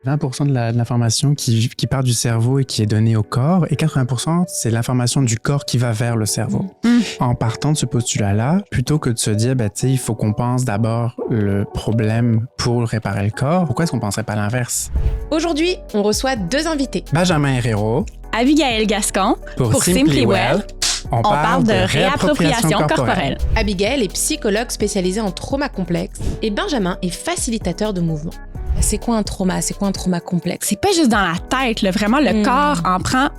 20% de l'information qui part du cerveau et qui est donnée au corps, et 80% c'est l'information du corps qui va vers le cerveau. En partant de ce postulat-là, plutôt que de se dire, il faut qu'on pense d'abord le problème pour réparer le corps, pourquoi est-ce qu'on ne penserait pas l'inverse? Aujourd'hui, on reçoit 2 invités. Benjamin Herrero, Abigail Gascon, pour Simply Well. On parle de réappropriation corporelle. Abigail est psychologue spécialisée en trauma complexe et Benjamin est facilitateur de mouvement. C'est quoi un trauma? C'est quoi un trauma complexe? C'est pas juste dans la tête, là. Vraiment, le corps en prend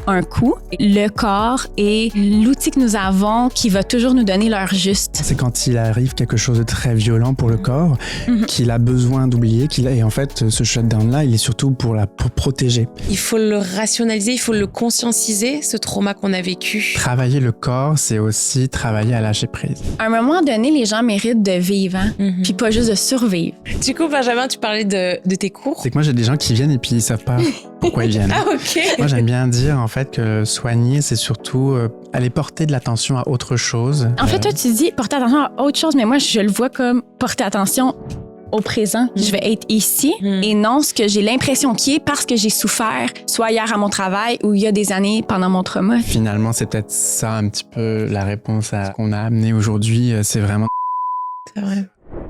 un coup. Le corps est l'outil que nous avons qui va toujours nous donner l'heure juste. C'est quand il arrive quelque chose de très violent pour le corps, qu'il a besoin d'oublier, et en fait, ce shutdown-là, il est surtout pour protéger. Il faut le rationaliser, il faut le conscientiser, ce trauma qu'on a vécu. Travailler le corps, c'est aussi travailler à lâcher prise. À un moment donné, les gens méritent de vivre, puis pas juste de survivre. Du coup, Benjamin, tu parlais de tes cours. C'est que moi, j'ai des gens qui viennent et puis ils savent pas pourquoi ils viennent. Ah, OK. Moi, j'aime bien dire, en fait, que soigner, c'est surtout aller porter de l'attention à autre chose. En fait, toi, tu dis porter attention à autre chose, mais moi, je le vois comme porter attention au présent. Je vais être ici et non ce que j'ai l'impression qu'il est parce que j'ai souffert, soit hier à mon travail ou il y a des années pendant mon trauma. Finalement, c'est peut-être ça un petit peu la réponse à ce qu'on a amené aujourd'hui. C'est vraiment... C'est vrai.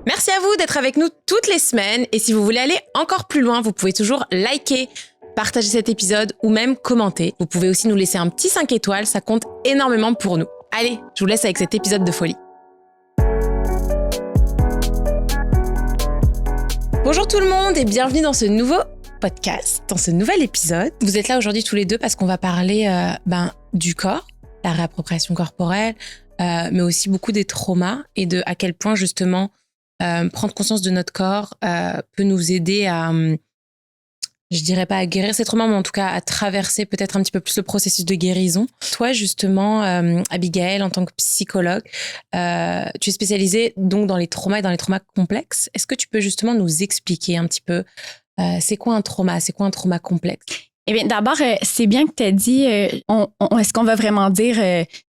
Merci à vous d'être avec nous toutes les semaines. Et si vous voulez aller encore plus loin, vous pouvez toujours liker, partager cet épisode ou même commenter. Vous pouvez aussi nous laisser un petit 5 étoiles, ça compte énormément pour nous. Allez, je vous laisse avec cet épisode de folie. Bonjour tout le monde et bienvenue dans ce nouveau podcast, dans ce nouvel épisode. Vous êtes là aujourd'hui tous les deux parce qu'on va parler du corps, la réappropriation corporelle, mais aussi beaucoup des traumas et de à quel point justement prendre conscience de notre corps peut nous aider à... je dirais pas à guérir ces traumas, mais en tout cas à traverser peut-être un petit peu plus le processus de guérison. Toi, justement, Abigail, en tant que psychologue, tu es spécialisée donc dans les traumas et dans les traumas complexes. Est-ce que tu peux justement nous expliquer un petit peu c'est quoi un trauma? C'est quoi un trauma complexe? Eh bien, d'abord, c'est bien que tu as dit, est-ce qu'on va vraiment dire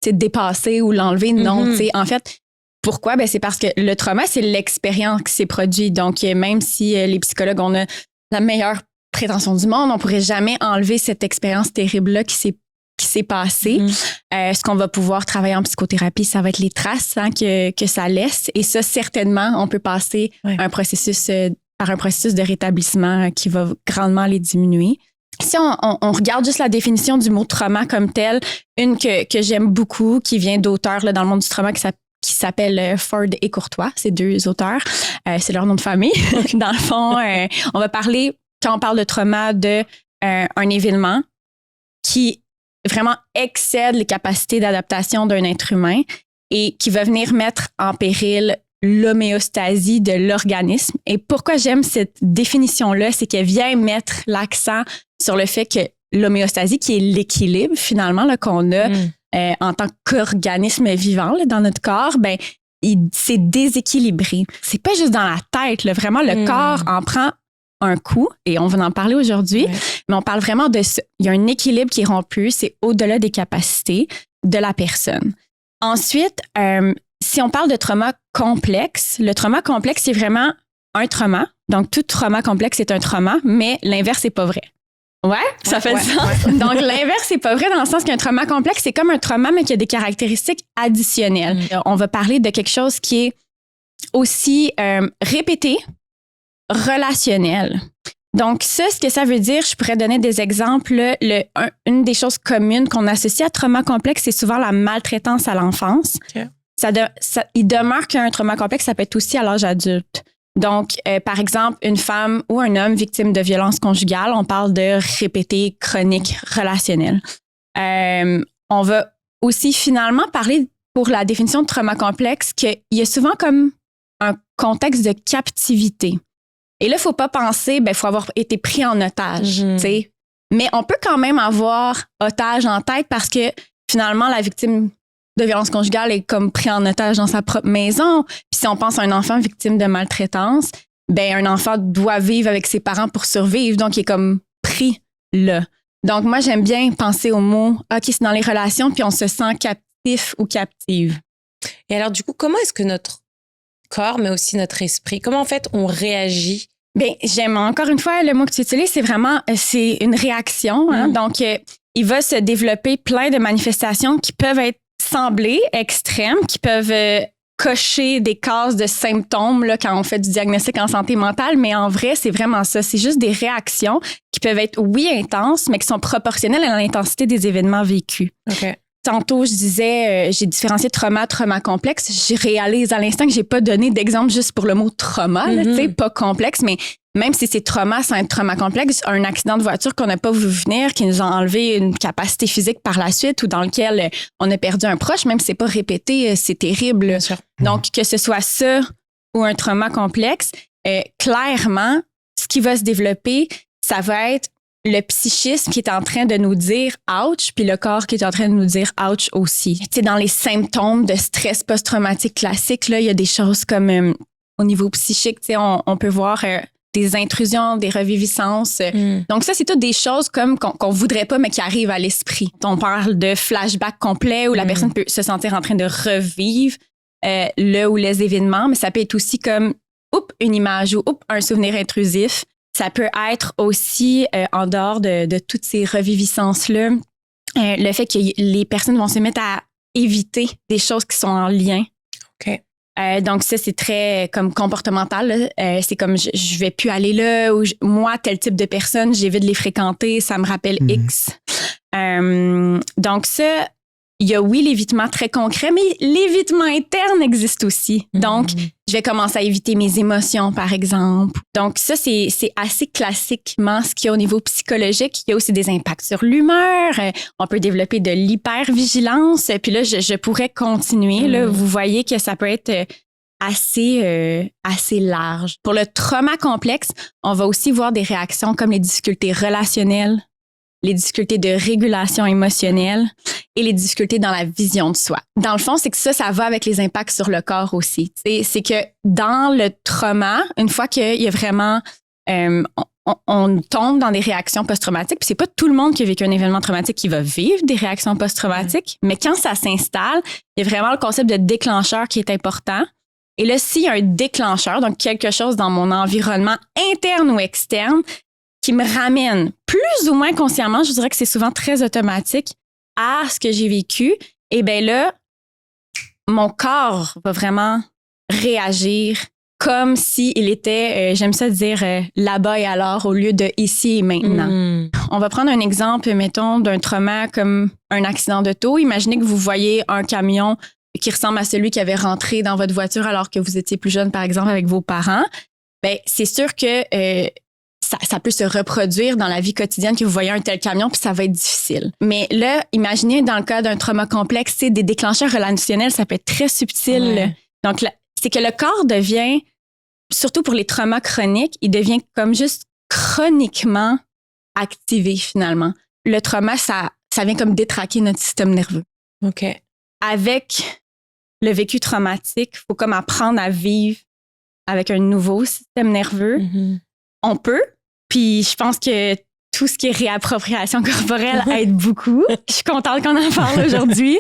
dépasser ou l'enlever? Non, en fait, pourquoi? Ben, c'est parce que le trauma, c'est l'expérience qui s'est produite. Donc, même si les psychologues, on a la meilleure prétention du monde, on pourrait jamais enlever cette expérience terrible-là qui s'est passée. Ce qu'on va pouvoir travailler en psychothérapie, ça va être les traces que ça laisse. Et ça, certainement, on peut passer par un processus de rétablissement qui va grandement les diminuer. Si on regarde juste la définition du mot trauma comme tel, une que j'aime beaucoup, qui vient d'auteurs là, dans le monde du trauma qui s'appelle Ford et Courtois, ces 2 auteurs. C'est leur nom de famille. Dans le fond, on va parler, quand on parle de trauma, un événement qui vraiment excède les capacités d'adaptation d'un être humain et qui va venir mettre en péril l'homéostasie de l'organisme. Et pourquoi j'aime cette définition-là, c'est qu'elle vient mettre l'accent sur le fait que l'homéostasie, qui est l'équilibre finalement là, qu'on a en tant qu'organisme vivant là, dans notre corps, ben c'est déséquilibré. C'est pas juste dans la tête, là, vraiment le corps en prend un coup, et on va en parler aujourd'hui, mais on parle vraiment de ça. Il y a un équilibre qui est rompu, c'est au-delà des capacités de la personne. Ensuite, si on parle de trauma complexe, le trauma complexe, c'est vraiment un trauma. Donc, tout trauma complexe est un trauma, mais l'inverse, c'est pas vrai. Ouais, ça fait du sens. Donc, l'inverse, c'est pas vrai dans le sens qu'un trauma complexe, c'est comme un trauma, mais qui a des caractéristiques additionnelles. On va parler de quelque chose qui est aussi répété, relationnel. Donc, ça, ce que ça veut dire, je pourrais donner des exemples. Une des choses communes qu'on associe à trauma complexe, c'est souvent la maltraitance à l'enfance. Okay. Il demeure qu'un trauma complexe, ça peut être aussi à l'âge adulte. Donc, par exemple, une femme ou un homme victime de violence conjugale, on parle de répété chronique relationnel. On va aussi finalement parler, pour la définition de trauma complexe, qu'il y a souvent comme un contexte de captivité. Et là, il ne faut pas penser, il faut avoir été pris en otage. Mm-hmm. Mais on peut quand même avoir otage en tête parce que finalement, la victime de violence conjugale est comme pris en otage dans sa propre maison. Puis si on pense à un enfant victime de maltraitance, un enfant doit vivre avec ses parents pour survivre, donc il est comme pris là. Donc moi, j'aime bien penser au mot « OK, c'est dans les relations », puis on se sent captif ou captive. Et alors du coup, comment est-ce que notre corps, mais aussi notre esprit, comment en fait on réagit Bien, j'aime encore une fois le mot que tu utilises, c'est une réaction. Hein? Donc, il va se développer plein de manifestations qui peuvent sembler extrêmes, qui peuvent cocher des cases de symptômes là, quand on fait du diagnostic en santé mentale, mais en vrai, c'est vraiment ça. C'est juste des réactions qui peuvent être, oui, intenses, mais qui sont proportionnelles à l'intensité des événements vécus. OK. Tantôt, je disais, j'ai différencié trauma complexe. Je réalise à l'instant que j'ai pas donné d'exemple juste pour le mot trauma, là, tu sais, pas complexe, mais même si c'est trauma sans être trauma complexe, un accident de voiture qu'on n'a pas vu venir, qui nous a enlevé une capacité physique par la suite ou dans lequel on a perdu un proche, même si c'est pas répété, c'est terrible. Bien sûr. Donc, que ce soit ça ou un trauma complexe, clairement, ce qui va se développer, ça va être le psychisme qui est en train de nous dire « ouch », puis le corps qui est en train de nous dire « ouch » aussi. Tu sais, dans les symptômes de stress post-traumatique classique, là, il y a des choses comme au niveau psychique, tu sais, on peut voir des intrusions, des reviviscences. Donc ça, c'est toutes des choses comme qu'on voudrait pas, mais qui arrivent à l'esprit. On parle de flashback complet où la personne peut se sentir en train de revivre le ou les événements, mais ça peut être aussi comme une image ou un souvenir intrusif. Ça peut être aussi, en dehors de toutes ces reviviscences-là, le fait que les personnes vont se mettre à éviter des choses qui sont en lien. OK. Donc ça, c'est très comme comportemental. C'est comme je vais plus aller là, ou moi, tel type de personne, j'évite de les fréquenter, ça me rappelle X. Donc ça, il y a oui l'évitement très concret, mais l'évitement interne existe aussi. Donc, je vais commencer à éviter mes émotions, par exemple. Donc ça, c'est assez classiquement ce qu'il y a au niveau psychologique. Il y a aussi des impacts sur l'humeur. On peut développer de l'hypervigilance. Puis là, je pourrais continuer. Là, vous voyez que ça peut être assez large. Pour le trauma complexe, on va aussi voir des réactions comme les difficultés relationnelles, les difficultés de régulation émotionnelle et les difficultés dans la vision de soi. Dans le fond, c'est que ça va avec les impacts sur le corps aussi. C'est que dans le trauma, une fois qu'il y a vraiment... on tombe dans des réactions post-traumatiques, puis c'est pas tout le monde qui a vécu un événement traumatique qui va vivre des réactions post-traumatiques, mais quand ça s'installe, il y a vraiment le concept de déclencheur qui est important. Et là, s'il y a un déclencheur, donc quelque chose dans mon environnement interne ou externe, qui me ramène plus ou moins consciemment, je dirais que c'est souvent très automatique, à ce que j'ai vécu, et bien là, mon corps va vraiment réagir comme s'il était, j'aime ça dire, là-bas et alors au lieu de ici et maintenant. On va prendre un exemple, mettons, d'un trauma comme un accident d'auto. Imaginez que vous voyez un camion qui ressemble à celui qui avait rentré dans votre voiture alors que vous étiez plus jeune, par exemple, avec vos parents. Bien, c'est sûr que ça peut se reproduire dans la vie quotidienne que vous voyez un tel camion, puis ça va être difficile. Mais là, imaginez dans le cas d'un trauma complexe, des déclencheurs relationnels, ça peut être très subtil. Ouais. Donc, c'est que le corps devient, surtout pour les traumas chroniques, il devient comme juste chroniquement activé finalement. Le trauma, ça vient comme détraquer notre système nerveux. OK. Avec le vécu traumatique, il faut comme apprendre à vivre avec un nouveau système nerveux. On peut. Puis je pense que tout ce qui est réappropriation corporelle aide beaucoup. Je suis contente qu'on en parle aujourd'hui.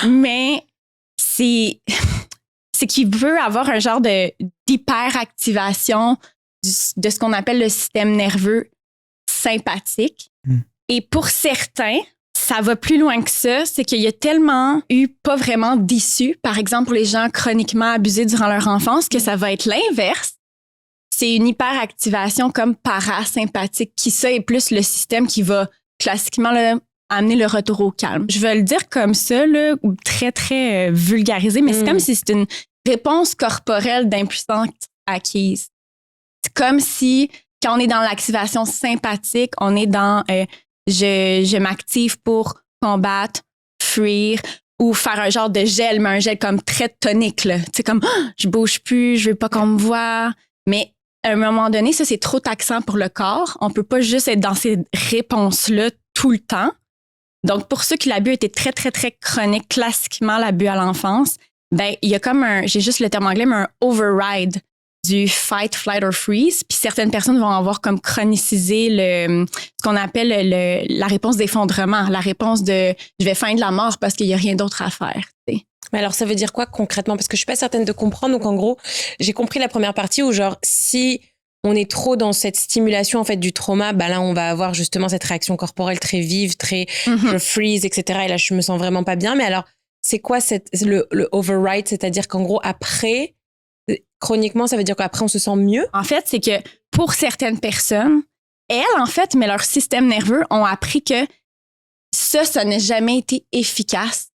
Mais c'est qu'il peut avoir un genre d'hyperactivation de ce qu'on appelle le système nerveux sympathique. Et pour certains, ça va plus loin que ça. C'est qu'il y a tellement eu pas vraiment d'issue, par exemple pour les gens chroniquement abusés durant leur enfance, que ça va être l'inverse. C'est une hyperactivation comme parasympathique, qui ça est plus le système qui va classiquement là, amener le retour au calme. Je vais le dire comme ça, là, très, très vulgarisé, mais c'est comme si c'était une réponse corporelle d'impuissance acquise. C'est comme si, quand on est dans l'activation sympathique, on est dans je m'active pour combattre, fuir ou faire un genre de gel, mais un gel comme très tonique. Là. C'est comme, je bouge plus, je veux pas qu'on me voie. Mais à un moment donné, ça, c'est trop taxant pour le corps. On peut pas juste être dans ces réponses-là tout le temps. Donc, pour ceux qui l'abus était très, très, très chronique, classiquement l'abus à l'enfance, ben il y a comme j'ai juste le terme anglais, mais un override du fight, flight or freeze. Puis certaines personnes vont avoir comme chronicisé ce qu'on appelle la réponse d'effondrement, la réponse de je vais feindre la mort parce qu'il n'y a rien d'autre à faire. T'sais. Mais alors, ça veut dire quoi concrètement? Parce que je suis pas certaine de comprendre. Donc, en gros, j'ai compris la première partie où genre, si on est trop dans cette stimulation en fait du trauma, bah là on va avoir justement cette réaction corporelle très vive, très je freeze, etc. Et là je me sens vraiment pas bien. Mais alors c'est quoi le override, c'est-à-dire qu'en gros après chroniquement ça veut dire qu'après on se sent mieux? En fait, c'est que pour certaines personnes, elles en fait, mais leur système nerveux ont appris que ça n'a jamais été efficace.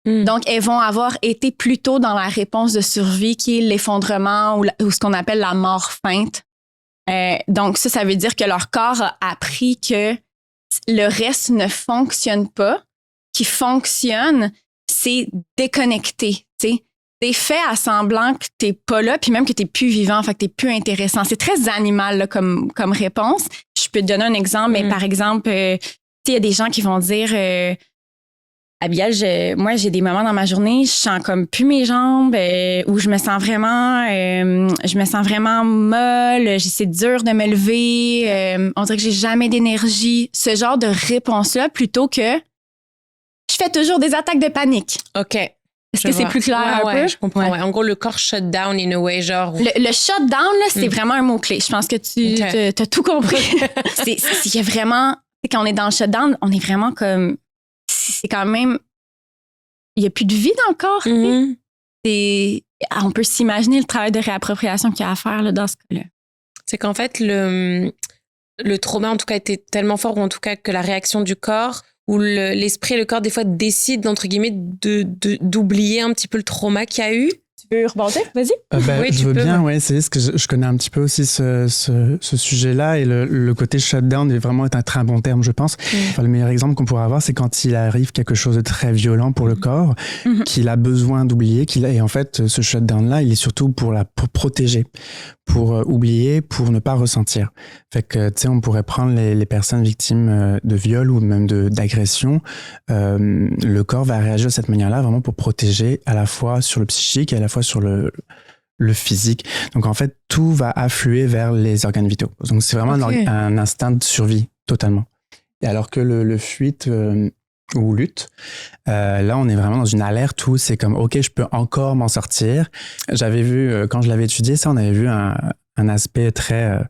Donc, elles vont avoir été plutôt dans la réponse de survie qui est l'effondrement ou ce qu'on appelle la mort feinte. Donc, ça veut dire que leur corps a appris que le reste ne fonctionne pas. Qui fonctionne, c'est déconnecté. T'es fait à semblant que t'es pas là, puis même que t'es plus vivant, fait que t'es plus intéressant. C'est très animal là, comme réponse. Je peux te donner un exemple, mais par exemple, il y a des gens qui vont dire... Abigail, moi, j'ai des moments dans ma journée, je sens comme plus mes jambes, où je me sens vraiment molle, c'est dur de me lever, on dirait que j'ai jamais d'énergie. Ce genre de réponse-là, plutôt que je fais toujours des attaques de panique. OK. Est-ce que c'est plus clair un peu? Je comprends. Ouais. En gros, le corps shut down in a way, genre... Le shut down, là, c'est vraiment un mot-clé. Je pense que tu as tout compris. Il y a vraiment... Quand on est dans le shut down, on est vraiment comme... C'est quand même... Il n'y a plus de vie dans le corps. On peut s'imaginer le travail de réappropriation qu'il y a à faire là, dans ce cas-là. C'est qu'en fait, le trauma, en tout cas, était tellement fort, ou en tout cas que la réaction du corps, où l'esprit et le corps, des fois, décident, entre guillemets, d'oublier un petit peu le trauma qu'il y a eu. Tu peux rebondir? Vas-y. Oui, je veux bien, ouais. C'est ce que je connais un petit peu aussi ce sujet-là, et le côté shutdown est vraiment un très bon terme, je pense. Enfin, le meilleur exemple qu'on pourrait avoir, c'est quand il arrive quelque chose de très violent pour le corps, qu'il a besoin d'oublier, et en fait, ce shutdown-là, il est surtout pour protéger, pour oublier, pour ne pas ressentir. Fait que, tu sais, on pourrait prendre les personnes victimes de viol ou même d'agression. Le corps va réagir de cette manière-là, vraiment pour protéger à la fois sur le psychique et à la fois sur le physique. Donc, en fait, tout va affluer vers les organes vitaux. Donc, c'est vraiment un instinct de survie, totalement. Et alors que le fuite ou lutte, là, on est vraiment dans une alerte où c'est comme, OK, je peux encore m'en sortir. J'avais vu, quand je l'avais étudié, ça, on avait vu un aspect très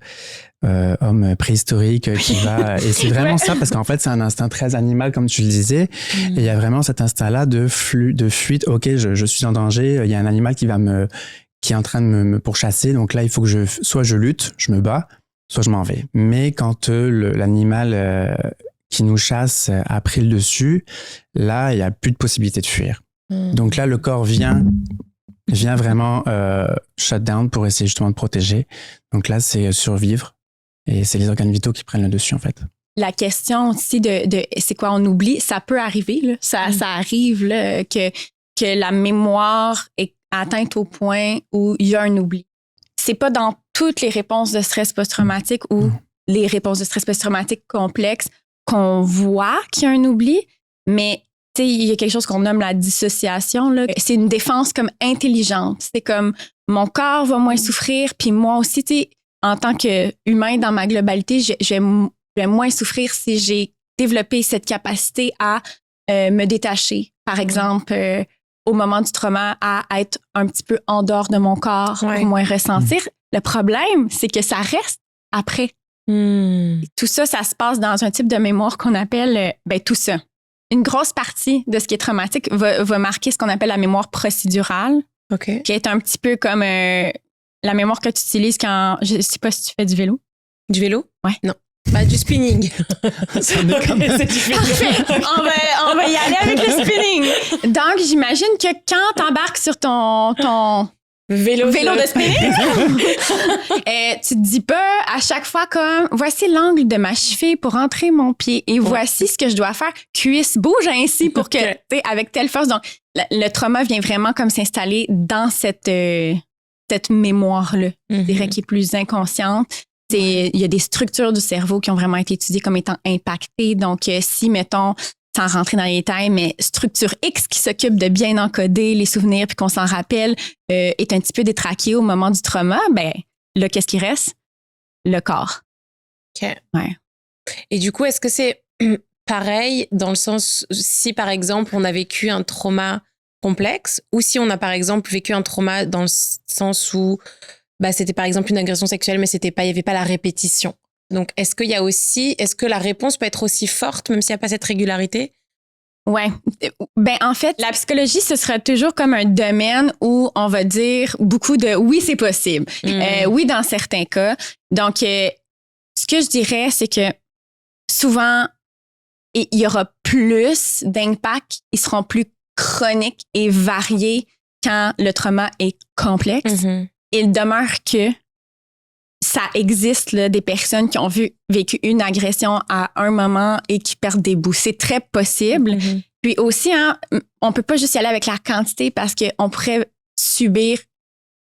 homme préhistorique qui va... Et c'est vraiment ça, parce qu'en fait, c'est un instinct très animal, comme tu le disais. Et il y a vraiment cet instinct-là de fuite. OK, je suis en danger. Il y a un animal qui est en train de me pourchasser. Donc là, il faut que soit je lutte, je me bats, soit je m'en vais. Mais quand l'animal qui nous chasse a pris le dessus, là, il n'y a plus de possibilité de fuir. Donc là, le corps vient vraiment shut down pour essayer justement de protéger. Donc là, c'est survivre. Et c'est les organes vitaux qui prennent le dessus, en fait. La question aussi de c'est quoi on oublie, ça peut arriver, là. Ça arrive là, que la mémoire est atteinte au point où il y a un oubli. C'est pas dans toutes les réponses de stress post-traumatique ou les réponses de stress post-traumatique complexes qu'on voit qu'il y a un oubli, mais il y a quelque chose qu'on nomme la dissociation. Là. C'est une défense comme intelligente. C'est comme mon corps va moins souffrir, puis moi aussi, en tant qu'humain dans ma globalité, je vais moins souffrir si j'ai développé cette capacité à me détacher. Par exemple, au moment du trauma, à être un petit peu en dehors de mon corps pour moins ressentir. Le problème, c'est que ça reste après. Tout ça, ça se passe dans un type de mémoire qu'on appelle tout ça. Une grosse partie de ce qui est traumatique va marquer ce qu'on appelle la mémoire procédurale, qui est un petit peu comme la mémoire que tu utilises quand... Je ne sais pas si tu fais du vélo. Du vélo? Ouais. Non. Du spinning. Ça en est comme... Parfait. On va y aller avec le spinning. Donc, j'imagine que quand tu embarques sur ton vélo de spinning, tu te dis pas à chaque fois comme voici l'angle de ma cheville pour entrer mon pied et voici ce que je dois faire. Cuisse bouge ainsi pour que, tu sais, avec telle force. Donc, le trauma vient vraiment comme s'installer dans cette mémoire-là, je dirais, qui est plus inconsciente. Il y a des structures du cerveau qui ont vraiment été étudiées comme étant impactées. Donc, si, mettons, sans rentrer dans les détails, mais structure X qui s'occupe de bien encoder les souvenirs puis qu'on s'en rappelle est un petit peu détraquée au moment du trauma, ben là, qu'est-ce qui reste? Le corps. OK. Ouais. Et du coup, est-ce que c'est pareil dans le sens, si par exemple, on a vécu un trauma complexe ou si on a par exemple vécu un trauma dans le sens où c'était par exemple une agression sexuelle, mais il n'y avait pas la répétition. Donc, est-ce que la réponse peut être aussi forte, même s'il n'y a pas cette régularité? Ouais. Ben, en fait, la psychologie, ce sera toujours comme un domaine où on va dire beaucoup de oui, c'est possible. Oui, dans certains cas. Donc, ce que je dirais, c'est que souvent, il y aura plus d'impact. Ils seront plus chroniques et variés quand le trauma est complexe. Il demeure que ça existe là, des personnes qui ont vécu une agression à un moment et qui perdent des bouts. C'est très possible. Puis aussi, on peut pas juste y aller avec la quantité parce qu'on pourrait subir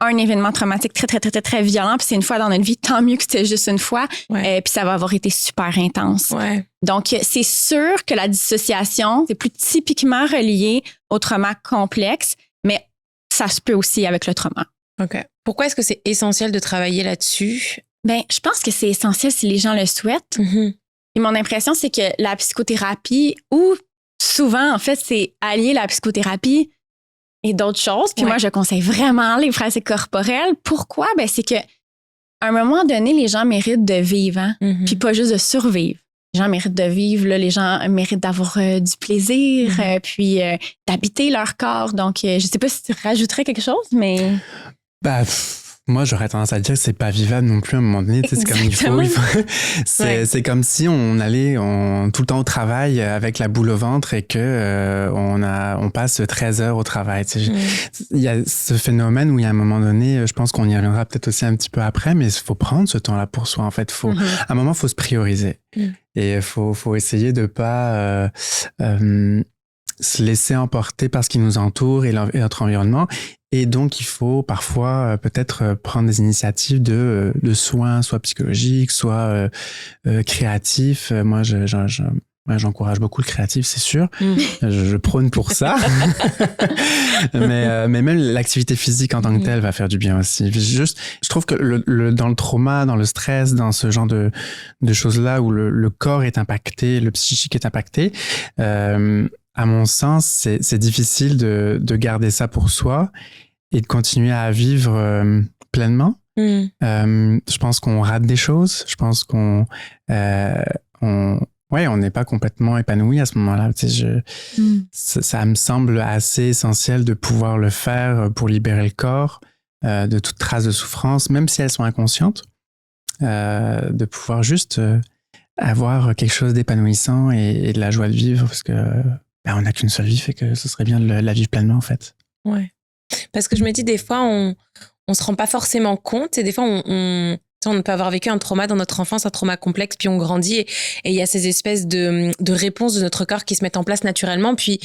un événement traumatique très, très, très, très, très violent. Puis c'est une fois dans notre vie, tant mieux que c'était juste une fois. Puis ça va avoir été super intense. Donc, c'est sûr que la dissociation, c'est plus typiquement relié au trauma complexe, mais ça se peut aussi avec le trauma. OK. Pourquoi est-ce que c'est essentiel de travailler là-dessus? Ben, je pense que c'est essentiel si les gens le souhaitent. Et mon impression, c'est que la psychothérapie, ou souvent, en fait, c'est allier la psychothérapie et d'autres choses. Puis moi, je conseille vraiment les pratiques corporelles. Pourquoi? Ben, c'est que à un moment donné, les gens méritent de vivre, puis pas juste de survivre. Les gens méritent de vivre, là, les gens méritent d'avoir du plaisir, puis d'habiter leur corps. Donc, je sais pas si tu rajouterais quelque chose, mais... Moi, j'aurais tendance à dire que c'est pas vivable non plus à un moment donné. C'est comme il faut. C'est comme si on allait tout le temps au travail avec la boule au ventre et que on passe 13 heures au travail. Il y a ce phénomène où il y a un moment donné, je pense qu'on y reviendra peut-être aussi un petit peu après, mais il faut prendre ce temps-là pour soi. En fait, à un moment, il faut se prioriser. Et il faut essayer de pas se laisser emporter par ce qui nous entoure et notre environnement. Et donc, il faut parfois peut-être prendre des initiatives de soins, soit psychologiques, soit créatifs. Moi, j'encourage beaucoup le créatif, c'est sûr. Je prône pour ça. mais même l'activité physique en tant que telle va faire du bien aussi. Juste, je trouve que dans le trauma, dans le stress, dans ce genre de choses-là où le corps est impacté, le psychique est impacté, à mon sens, c'est difficile de garder ça pour soi et de continuer à vivre pleinement. Je pense qu'on rate des choses. Je pense qu'on n'est pas complètement épanoui à ce moment-là. Ça me semble assez essentiel de pouvoir le faire pour libérer le corps de toute trace de souffrance, même si elles sont inconscientes, de pouvoir juste avoir quelque chose d'épanouissant et de la joie de vivre, parce que on n'a qu'une seule vie, fait que ce serait bien de la vivre pleinement, en fait. Ouais. Parce que je me dis, des fois, on se rend pas forcément compte, et des fois, on peut avoir vécu un trauma dans notre enfance, un trauma complexe, puis on grandit, et il y a ces espèces de réponses de notre corps qui se mettent en place naturellement, puis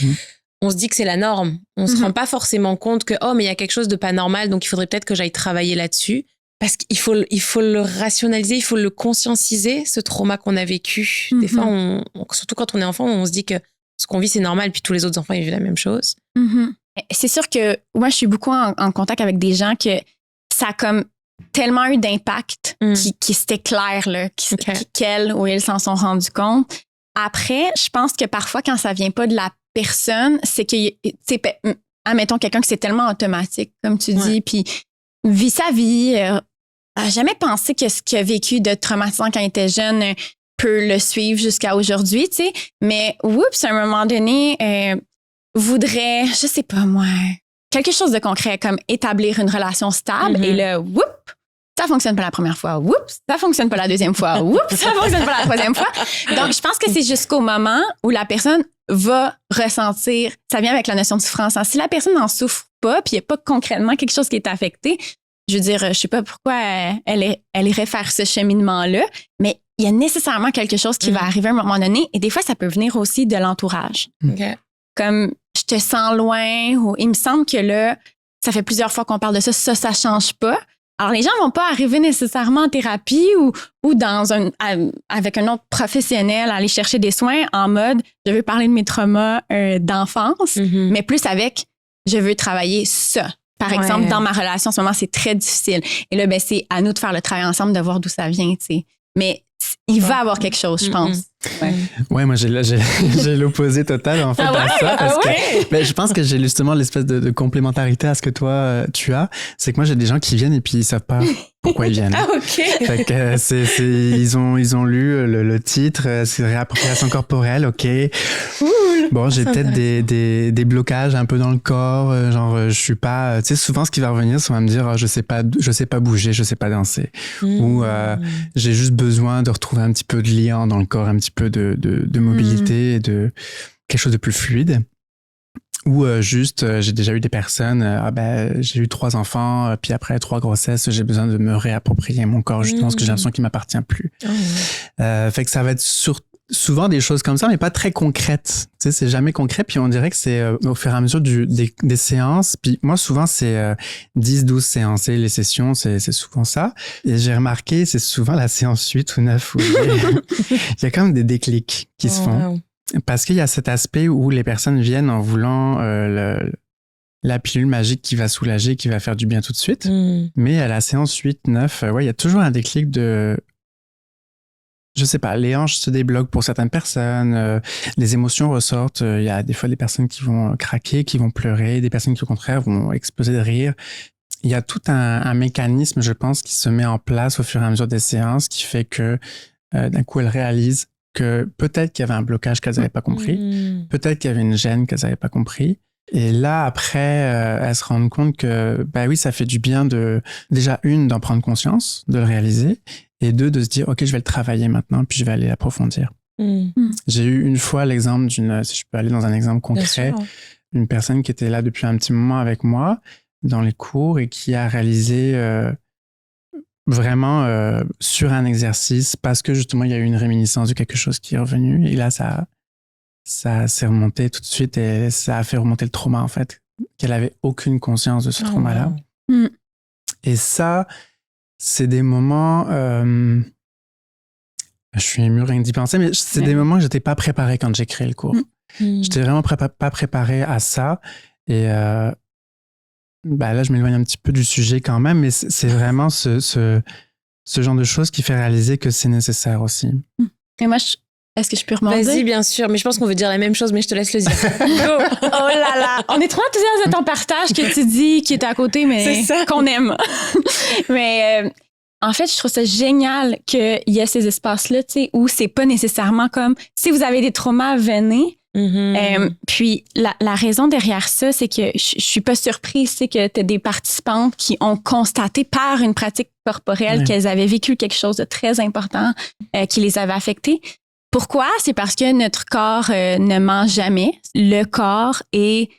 on se dit que c'est la norme. On se rend pas forcément compte que, mais il y a quelque chose de pas normal, donc il faudrait peut-être que j'aille travailler là-dessus. Parce qu'il faut le rationaliser, il faut le conscientiser, ce trauma qu'on a vécu. Des fois, surtout quand on est enfant, on se dit que ce qu'on vit, c'est normal, puis tous les autres enfants, ils vivent la même chose. C'est sûr que moi, je suis beaucoup en contact avec des gens que ça a comme tellement eu d'impact qui c'était clair, là, qu'elles ou ils s'en sont rendus compte. Après, je pense que parfois, quand ça vient pas de la personne, c'est que, admettons quelqu'un que c'est tellement automatique, comme tu dis, puis vit sa vie, a jamais pensé que ce qu'il a vécu de traumatisant quand il était jeune peut le suivre jusqu'à aujourd'hui, tu sais. Mais, à un moment donné, voudrait, je sais pas moi, quelque chose de concret, comme établir une relation stable, et là, ça fonctionne pas la première fois, ça fonctionne pas la deuxième fois, ça fonctionne pas la troisième fois. Donc, je pense que c'est jusqu'au moment où la personne va ressentir, ça vient avec la notion de souffrance. Si la personne n'en souffre pas, puis il n'y a pas concrètement quelque chose qui est affecté, je veux dire, je sais pas pourquoi elle irait faire ce cheminement-là, mais il y a nécessairement quelque chose qui va arriver à un moment donné, et des fois, ça peut venir aussi de l'entourage. Comme, je te sens loin, ou il me semble que là, ça fait plusieurs fois qu'on parle de ça, ça change pas. Alors, les gens vont pas arriver nécessairement en thérapie ou avec un autre professionnel, aller chercher des soins en mode, je veux parler de mes traumas d'enfance, mais plus avec, je veux travailler ça. Par exemple, dans ma relation, en ce moment, c'est très difficile. Et là, c'est à nous de faire le travail ensemble, de voir d'où ça vient, tu sais. Mais il va y avoir quelque chose, je pense. Ouais, moi, j'ai l'opposé total, en fait, à ça. Parce que, ben, je pense que j'ai justement l'espèce de complémentarité à ce que toi, tu as. C'est que moi, j'ai des gens qui viennent et puis ils savent pas pourquoi ils viennent. Ah, OK. Fait que ils ont lu le titre, c'est réappropriation corporelle, OK. Cool. Bon, j'ai C'est peut-être des blocages un peu dans le corps, genre, je suis pas, tu sais, souvent, ce qui va revenir, c'est qu'on va me dire, je sais pas bouger, je sais pas danser. Ou, j'ai juste besoin de retrouver un petit peu de lien dans le corps, un petit peu de mobilité et de quelque chose de plus fluide. Ou juste, j'ai déjà eu des personnes, j'ai eu 3 enfants, puis après 3 grossesses, j'ai besoin de me réapproprier mon corps, justement, parce que j'ai l'impression qu'il m'appartient plus. Fait que ça va être souvent des choses comme ça, mais pas très concrètes. Tu sais, c'est jamais concret, puis on dirait que c'est au fur et à mesure des séances. Puis moi, souvent, c'est 10-12 séances. Et les sessions, c'est souvent ça. Et j'ai remarqué, c'est souvent la séance 8 ou 9 où il y a quand même des déclics qui se font. Wow. Parce qu'il y a cet aspect où les personnes viennent en voulant la pilule magique qui va soulager, qui va faire du bien tout de suite. Mais à la séance 8-9, il y a toujours un déclic de... Je sais pas, les hanches se débloquent pour certaines personnes, les émotions ressortent. Il y a des fois des personnes qui vont craquer, qui vont pleurer, des personnes qui au contraire vont exploser de rire. Il y a tout un mécanisme, je pense, qui se met en place au fur et à mesure des séances, qui fait que d'un coup, elles réalisent que peut-être qu'il y avait un blocage qu'elles n'avaient pas compris, peut-être qu'il y avait une gêne qu'elles n'avaient pas compris. Et là, après, elles se rendent compte que, oui, ça fait du bien déjà d'en prendre conscience, de le réaliser, et 2, de se dire, OK, je vais le travailler maintenant, puis je vais aller approfondir. J'ai eu une fois l'exemple si je peux aller dans un exemple concret, une personne qui était là depuis un petit moment avec moi dans les cours et qui a réalisé vraiment sur un exercice parce que justement il y a eu une réminiscence de quelque chose qui est revenu et là ça s'est remonté tout de suite et ça a fait remonter le trauma en fait, qu'elle avait aucune conscience de ce trauma-là. Et ça, c'est des moments je suis ému rien que d'y penser, mais c'est des moments que j'étais pas préparée quand j'ai créé le cours. J'étais vraiment pas préparée à ça et là, je m'éloigne un petit peu du sujet quand même, mais c'est vraiment ce genre de choses qui fait réaliser que c'est nécessaire aussi. Et moi, est-ce que je peux remonter? Vas-y, bien sûr, mais je pense qu'on veut dire la même chose, mais je te laisse le dire. Oh là là! On est trop enthousiastes de ton partage que tu dis qui est à côté, mais qu'on aime. Mais en fait, je trouve ça génial qu'il y ait ces espaces-là, tu sais, où c'est pas nécessairement comme si vous avez des traumas, venez. Puis la raison derrière ça, c'est que je suis pas surprise, c'est que tu as des participantes qui ont constaté par une pratique corporelle qu'elles avaient vécu quelque chose de très important qui les avait affectées. Pourquoi? C'est parce que notre corps ne ment jamais. Le corps est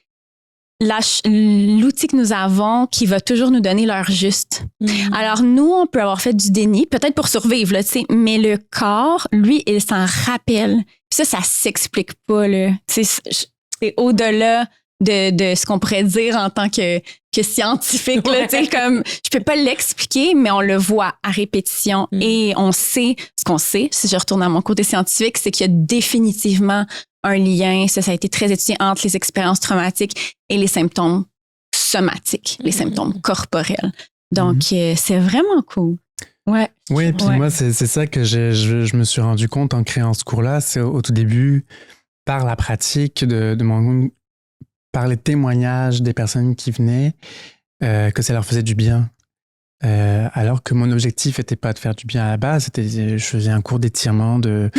l'outil que nous avons qui va toujours nous donner l'heure juste. Alors, nous, on peut avoir fait du déni, peut-être pour survivre, là, mais le corps, lui, il s'en rappelle. Puis ça s'explique pas. Là. C'est au-delà de ce qu'on pourrait dire en tant que scientifique. Là, comme, je peux pas l'expliquer, mais on le voit à répétition et on sait ce qu'on sait. Si je retourne à mon côté scientifique, c'est qu'il y a définitivement un lien, ça a été très étudié entre les expériences traumatiques et les symptômes somatiques, les symptômes corporels. Donc, c'est vraiment cool. Ouais. Oui, puis moi, c'est ça que je me suis rendu compte en créant ce cours-là. C'est au tout début, par la pratique par les témoignages des personnes qui venaient, que ça leur faisait du bien. Alors que mon objectif n'était pas de faire du bien à la base, je faisais un cours d'étirement, de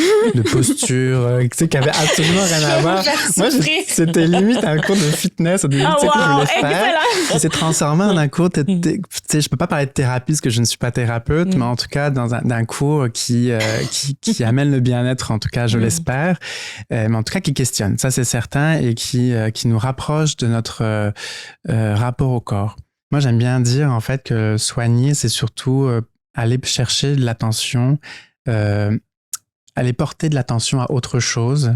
posture, tu sais, qui avait absolument rien à voir. Moi, c'était limite un cours de fitness au début, que je voulais faire. Qui s'est transformé en un cours, tu sais, je peux pas parler de thérapie parce que je ne suis pas thérapeute, mais en tout cas, d'un cours qui amène le bien-être, en tout cas, je l'espère, mais en tout cas, qui questionne, ça c'est certain, et qui nous rapproche de notre rapport au corps. Moi, j'aime bien dire, en fait, que soigner, c'est surtout aller chercher de l'attention, aller porter de l'attention à autre chose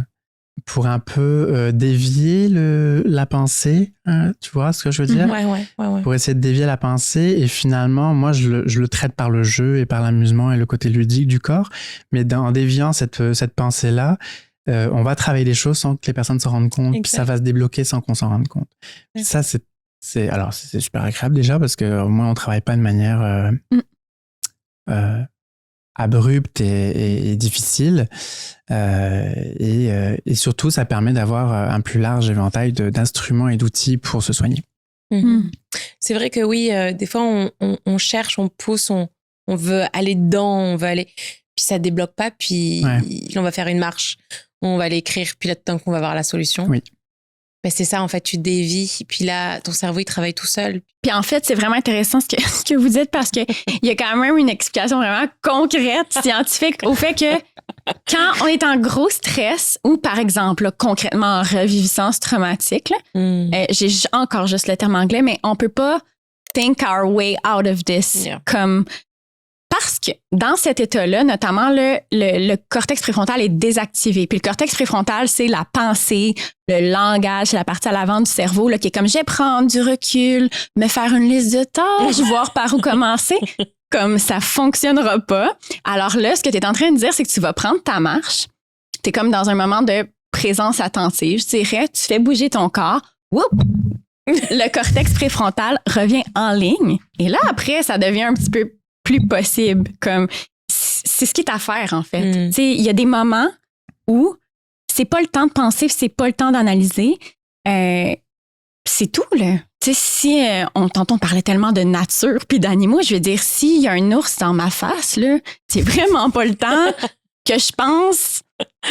pour un peu dévier la pensée, hein, tu vois ce que je veux dire? Ouais. Pour essayer de dévier la pensée. Et finalement, moi, je le traite par le jeu et par l'amusement et le côté ludique du corps. Mais en déviant cette pensée-là, on va travailler les choses sans que les personnes se rendent compte. Puis ça va se débloquer sans qu'on s'en rende compte. Ça, c'est super agréable déjà parce qu'au moins on ne travaille pas de manière abrupte et difficile. Et surtout, ça permet d'avoir un plus large éventail d'instruments et d'outils pour se soigner. C'est vrai que oui, des fois, on cherche, on pousse, on veut aller dedans, on veut aller... Puis ça débloque pas, puis on va faire une marche. On va l'écrire, puis là-dedans qu'on va avoir la solution. Oui. Ben c'est ça, en fait, tu dévies, puis là, ton cerveau, il travaille tout seul. Puis en fait, c'est vraiment intéressant ce que vous dites parce qu'il y a quand même une explication vraiment concrète, scientifique, au fait que quand on est en gros stress ou, par exemple, là, concrètement en reviviscence traumatique, là, j'ai encore juste le terme anglais, mais on peut pas think our way out of this comme... Parce que dans cet état-là, notamment, le cortex préfrontal est désactivé. Puis le cortex préfrontal, c'est la pensée, le langage, c'est la partie à l'avant du cerveau là, qui est comme je vais prendre du recul, me faire une liste de tâches, voir par où commencer. Comme ça fonctionnera pas. Alors là, ce que tu es en train de dire, c'est que tu vas prendre ta marche. Tu es comme dans un moment de présence attentive, je dirais. Tu fais bouger ton corps. Whoop! Le cortex préfrontal revient en ligne. Et là, après, ça devient un petit peu plus possible. Comme c'est ce qui est à faire, en fait. Tu sais, il y a des moments où c'est pas le temps de penser, c'est pas le temps d'analyser. C'est tout, là. Tu sais, si tantôt on parlait tellement de nature puis d'animaux, je veux dire, s'il y a un ours dans ma face, là, c'est vraiment pas le temps que je pense.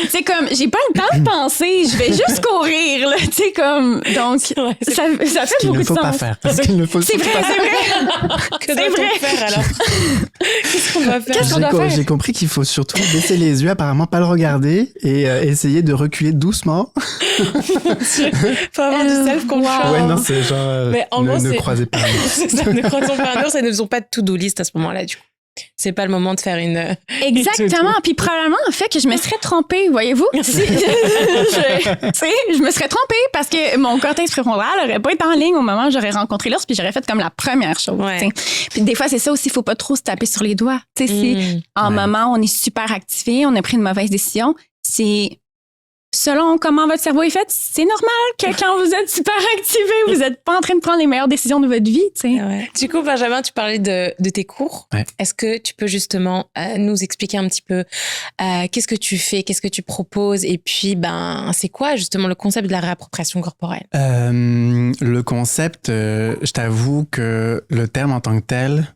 C'est comme, j'ai pas le temps de penser, je vais juste courir, là, tu sais, comme, donc, ça fait beaucoup de sens. Pas faire, parce qu'il ne faut c'est vrai, pas c'est vrai. Que doit-on faire, alors? Qu'est-ce qu'on va faire? J'ai compris qu'il faut surtout baisser les yeux, apparemment pas le regarder et essayer de reculer doucement. Faut avoir du self-control. Ouais, non, c'est genre, mais en gros, ne croisez pas un ours. C'est ça, ne croisons pas un ours et ne faisons pas de to-do list à ce moment-là, du coup. C'est pas le moment de faire une... Exactement. Puis probablement, en fait, que je me serais trompée, voyez-vous. Je me serais trompée parce que mon cortex préfrontal n'aurait pas été en ligne au moment où j'aurais rencontré l'ours, puis j'aurais fait comme la première chose. Ouais. Puis des fois, c'est ça aussi, il faut pas trop se taper sur les doigts. Si en moment, on est super activé, on a pris une mauvaise décision, c'est... Selon comment votre cerveau est fait, c'est normal que quand vous êtes super activé, vous n'êtes pas en train de prendre les meilleures décisions de votre vie. Ouais. Du coup, Benjamin, tu parlais de tes cours. Ouais. Est-ce que tu peux justement nous expliquer un petit peu qu'est-ce que tu fais, qu'est-ce que tu proposes et puis c'est quoi justement le concept de la réappropriation corporelle? Le concept, je t'avoue que le terme en tant que tel,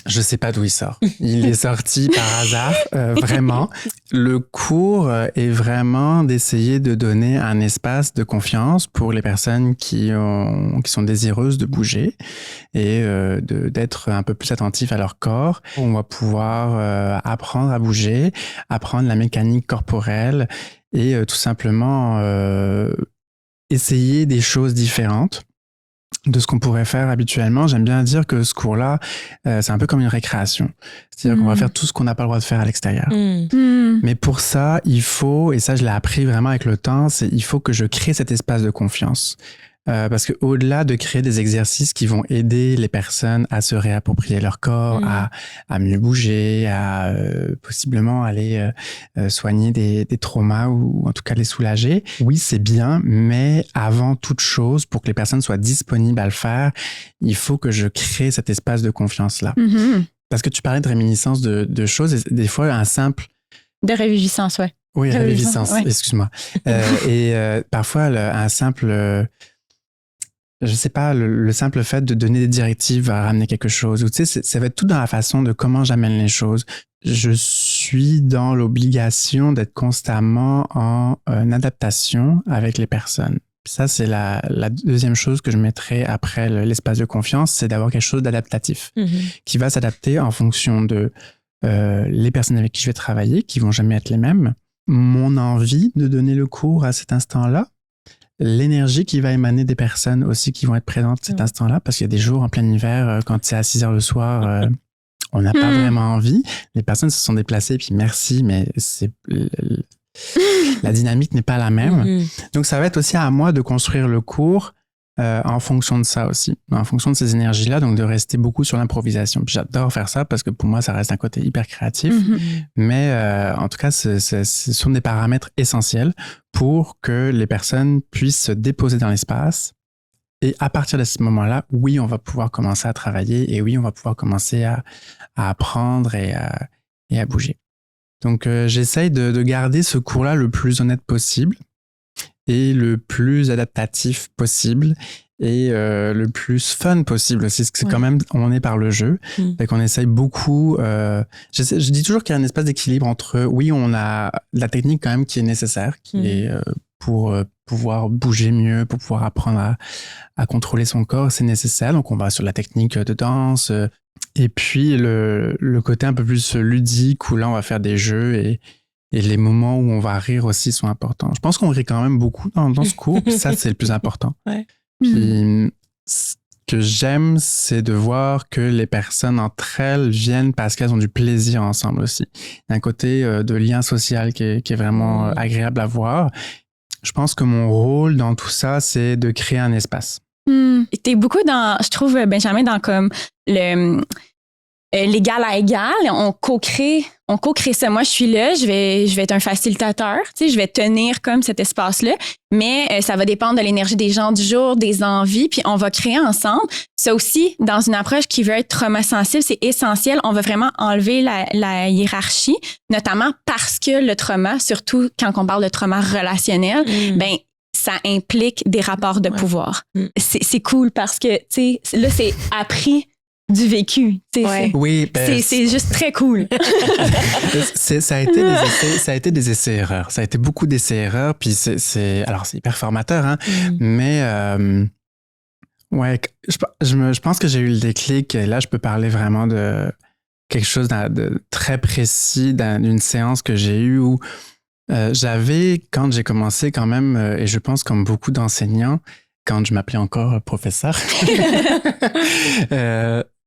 je sais pas d'où il sort. Il est sorti par hasard, vraiment. Le cours est vraiment d'essayer de donner un espace de confiance pour les personnes qui sont désireuses de bouger et d'être un peu plus attentifs à leur corps. On va pouvoir apprendre à bouger, apprendre la mécanique corporelle et tout simplement essayer des choses différentes de ce qu'on pourrait faire habituellement. J'aime bien dire que ce cours-là, c'est un peu comme une récréation. C'est-à-dire qu'on va faire tout ce qu'on n'a pas le droit de faire à l'extérieur. Mais pour ça, il faut, et ça je l'ai appris vraiment avec le temps, il faut que je crée cet espace de confiance. Parce qu'au-delà de créer des exercices qui vont aider les personnes à se réapproprier leur corps, à mieux bouger, à possiblement aller soigner des traumas ou en tout cas les soulager, oui, c'est bien, mais avant toute chose, pour que les personnes soient disponibles à le faire, il faut que je crée cet espace de confiance-là. Parce que tu parlais de réminiscence de choses, et des fois, un simple... De réviviscence, ouais. Oui, réviviscence, ouais. Excuse-moi. Parfois, un simple... je sais pas, le simple fait de donner des directives va ramener quelque chose. Ou tu sais, ça va être tout dans la façon de comment j'amène les choses. Je suis dans l'obligation d'être constamment en adaptation avec les personnes. Puis ça, c'est la deuxième chose que je mettrais après l'espace de confiance, c'est d'avoir quelque chose d'adaptatif qui va s'adapter en fonction de les personnes avec qui je vais travailler, qui vont jamais être les mêmes, mon envie de donner le cours à cet instant-là, l'énergie qui va émaner des personnes aussi qui vont être présentes à cet instant-là, parce qu'il y a des jours en plein hiver, quand c'est à 6 heures le soir, on n'a pas vraiment envie. Les personnes se sont déplacées, puis merci, mais la dynamique n'est pas la même. Donc, ça va être aussi à moi de construire le cours en fonction de ça aussi, en fonction de ces énergies-là, donc de rester beaucoup sur l'improvisation. Puis j'adore faire ça parce que pour moi, ça reste un côté hyper créatif, mais en tout cas, ce sont des paramètres essentiels pour que les personnes puissent se déposer dans l'espace Et à partir de ce moment-là, oui, on va pouvoir commencer à travailler et oui, on va pouvoir commencer à apprendre et à bouger. Donc, j'essaye de garder ce cours-là le plus honnête possible et le plus adaptatif possible et le plus fun possible aussi, parce que c'est quand même, on est par le jeu. Fait qu'on essaye beaucoup. Je dis toujours qu'il y a un espace d'équilibre entre, oui, on a la technique quand même qui est nécessaire, qui est pour pouvoir bouger mieux, pour pouvoir apprendre à contrôler son corps, c'est nécessaire. Donc, on va sur la technique de danse. Et puis, le côté un peu plus ludique, où là, on va faire des jeux et les moments où on va rire aussi sont importants. Je pense qu'on rit quand même beaucoup dans ce cours, puis ça, c'est le plus important. Ouais. Puis, ce que j'aime, c'est de voir que les personnes entre elles viennent parce qu'elles ont du plaisir ensemble aussi. Il y a un côté de lien social qui est vraiment agréable à voir. Je pense que mon rôle dans tout ça, c'est de créer un espace. T'es beaucoup dans, je trouve, Benjamin, dans comme l'égal à égal. On co-crée ça. Moi, je suis là, je vais être un facilitateur, tu sais, je vais tenir comme cet espace-là, mais ça va dépendre de l'énergie des gens du jour, des envies, puis on va créer ensemble. Ça aussi, dans une approche qui veut être trauma-sensible, c'est essentiel. On va vraiment enlever la hiérarchie, notamment parce que le trauma, surtout quand on parle de trauma relationnel, ben ça implique des rapports de pouvoir. C'est cool parce que, tu sais, là, c'est appris du vécu. Oui, c'est juste très cool. Ça a été des essais-erreurs. Ça a été beaucoup d'essais-erreurs. Puis alors, c'est hyper formateur, hein, mais ouais, je pense que j'ai eu le déclic. Et là, je peux parler vraiment de quelque chose de très précis, d'une séance que j'ai eue où j'avais, quand j'ai commencé quand même, et je pense comme beaucoup d'enseignants, quand je m'appelais encore professeur,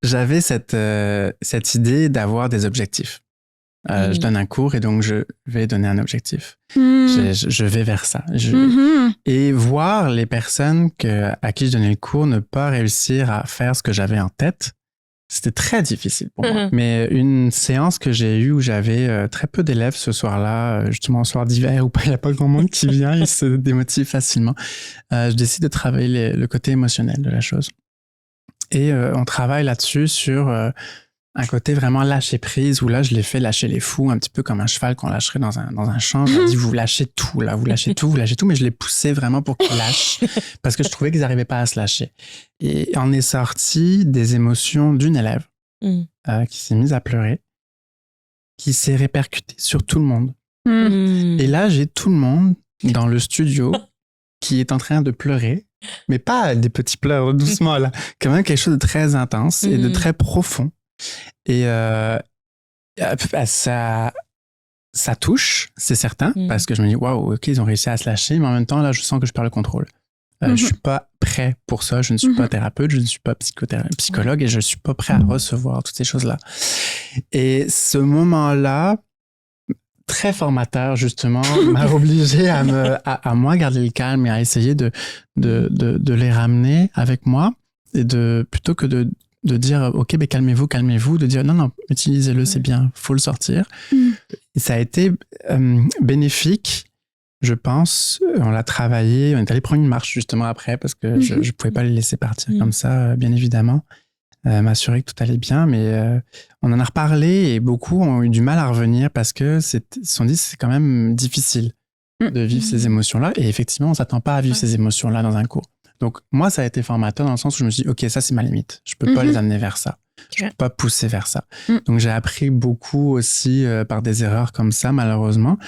j'avais cette idée d'avoir des objectifs. Je donne un cours et donc je vais donner un objectif. Je vais vers ça. Et voir les personnes à qui je donnais le cours ne pas réussir à faire ce que j'avais en tête, c'était très difficile pour moi. Mais une séance que j'ai eue où j'avais très peu d'élèves ce soir-là, justement un soir d'hiver où il n'y a pas grand monde qui vient, ils se démotivent facilement, je décide de travailler le côté émotionnel de la chose. Et on travaille là-dessus sur un côté vraiment lâcher prise, où là, je l'ai fait lâcher les fous, un petit peu comme un cheval qu'on lâcherait dans un champ. Je leur dis, vous lâchez tout, là, vous lâchez tout, mais je les poussais vraiment pour qu'ils lâchent, parce que je trouvais qu'ils n'arrivaient pas à se lâcher. Et on est sorti des émotions d'une élève qui s'est mise à pleurer, qui s'est répercutée sur tout le monde. Et là, j'ai tout le monde dans le studio qui est en train de pleurer, mais pas des petits pleurs, doucement, là. Quand même quelque chose de très intense et de très profond. Et ça touche, c'est certain, parce que je me dis, waouh, ok, ils ont réussi à se lâcher, mais en même temps, là, je sens que je perds le contrôle. Je suis pas prêt pour ça, je ne suis pas thérapeute, je ne suis pas psychologue et je suis pas prêt à recevoir toutes ces choses-là. Et ce moment-là, très formateur, justement, m'a obligé à moi garder le calme et à essayer de les ramener avec moi et plutôt que de dire, OK, ben calmez-vous, de dire, non, utilisez-le, c'est bien, faut le sortir. Et ça a été bénéfique, je pense. On l'a travaillé, on est allé prendre une marche justement après parce que je ne pouvais pas les laisser partir comme ça, bien évidemment. M'assurer que tout allait bien, mais on en a reparlé et beaucoup ont eu du mal à revenir parce que se sont dit c'est quand même difficile de vivre ces émotions-là et effectivement, on ne s'attend pas à vivre ces émotions-là dans un cours. Donc, moi, ça a été formateur dans le sens où je me suis dit, OK, ça, c'est ma limite. Je peux pas les amener vers ça. Je peux pas pousser vers ça. Donc, j'ai appris beaucoup aussi par des erreurs comme ça, malheureusement.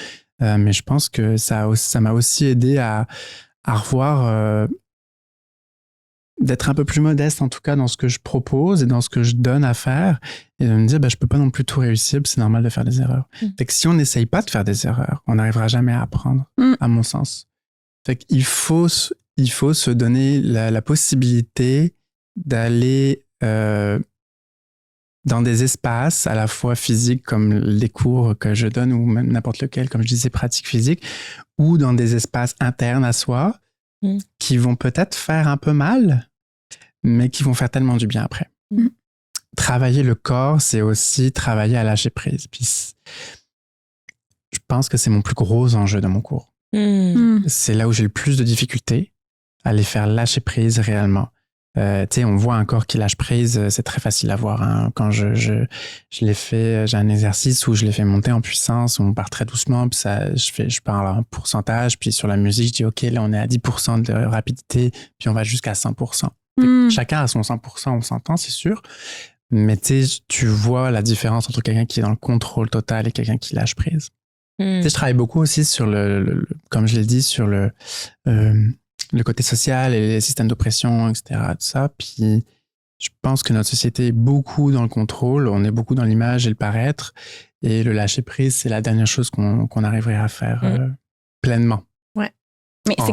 Mais je pense que ça m'a aussi aidé à revoir, d'être un peu plus modeste, en tout cas, dans ce que je propose et dans ce que je donne à faire. Et de me dire, je peux pas non plus tout réussir, c'est normal de faire des erreurs. Fait que si on n'essaye pas de faire des erreurs, on n'arrivera jamais à apprendre, à mon sens. Fait qu'il faut se donner la possibilité d'aller dans des espaces à la fois physiques comme les cours que je donne ou même n'importe lequel, comme je disais, pratiques physiques, ou dans des espaces internes à soi qui vont peut-être faire un peu mal, mais qui vont faire tellement du bien après. Travailler le corps, c'est aussi travailler à lâcher prise. Puis je pense que c'est mon plus gros enjeu de mon cours. C'est là où j'ai le plus de difficultés. à les faire lâcher prise réellement. Tu sais, on voit un corps qui lâche prise, c'est très facile à voir. Hein. Quand je l'ai fait, j'ai un exercice où je l'ai fait monter en puissance, où on part très doucement, puis je parle en pourcentage, puis sur la musique, je dis OK, là on est à 10% de rapidité, puis on va jusqu'à 100%. Chacun a son 100%, on s'entend, c'est sûr. Mais tu vois la différence entre quelqu'un qui est dans le contrôle total et quelqu'un qui lâche prise. Tu sais, je travaille beaucoup aussi sur comme je l'ai dit, sur le côté social et les systèmes d'oppression, etc. Tout ça. Puis je pense que notre société est beaucoup dans le contrôle, on est beaucoup dans l'image et le paraître. Et le lâcher prise, c'est la dernière chose qu'on arriverait à faire pleinement. Ouais. Mais si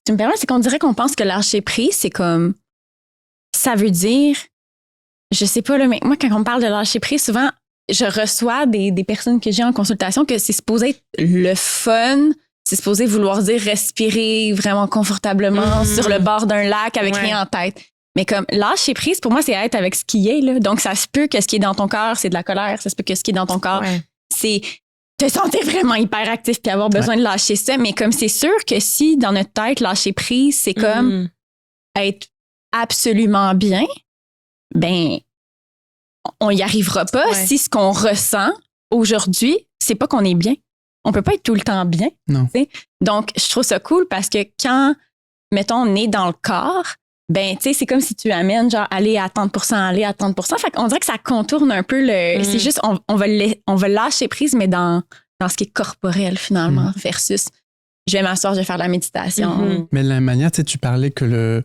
tu me permets, c'est qu'on dirait qu'on pense que lâcher prise, c'est comme. Ça veut dire. Je sais pas, là, mais moi, quand on me parle de lâcher prise, souvent, je reçois des personnes que j'ai en consultation que c'est supposé être le fun. C'est supposé vouloir dire respirer vraiment confortablement sur le bord d'un lac avec rien en tête. Mais comme lâcher prise, pour moi, c'est être avec ce qui est. Là. Donc, ça se peut que ce qui est dans ton corps, c'est de la colère. Ça se peut que ce qui est dans ton corps, c'est te sentir vraiment hyper actif puis avoir besoin de lâcher ça. Mais comme c'est sûr que si, dans notre tête, lâcher prise, c'est comme être absolument bien, ben on y arrivera pas si ce qu'on ressent aujourd'hui, c'est pas qu'on est bien. On peut pas être tout le temps bien. Non. T'sais? Donc, je trouve ça cool parce que quand, mettons, on est dans le corps, ben, tu sais, c'est comme si tu amènes, genre, aller à 30%, aller à 30%. Fait qu'on dirait que ça contourne un peu le. C'est juste, on va lâcher prise, mais dans ce qui est corporel, finalement, versus je vais m'asseoir, je vais faire de la méditation. Mais de la même manière, tu parlais que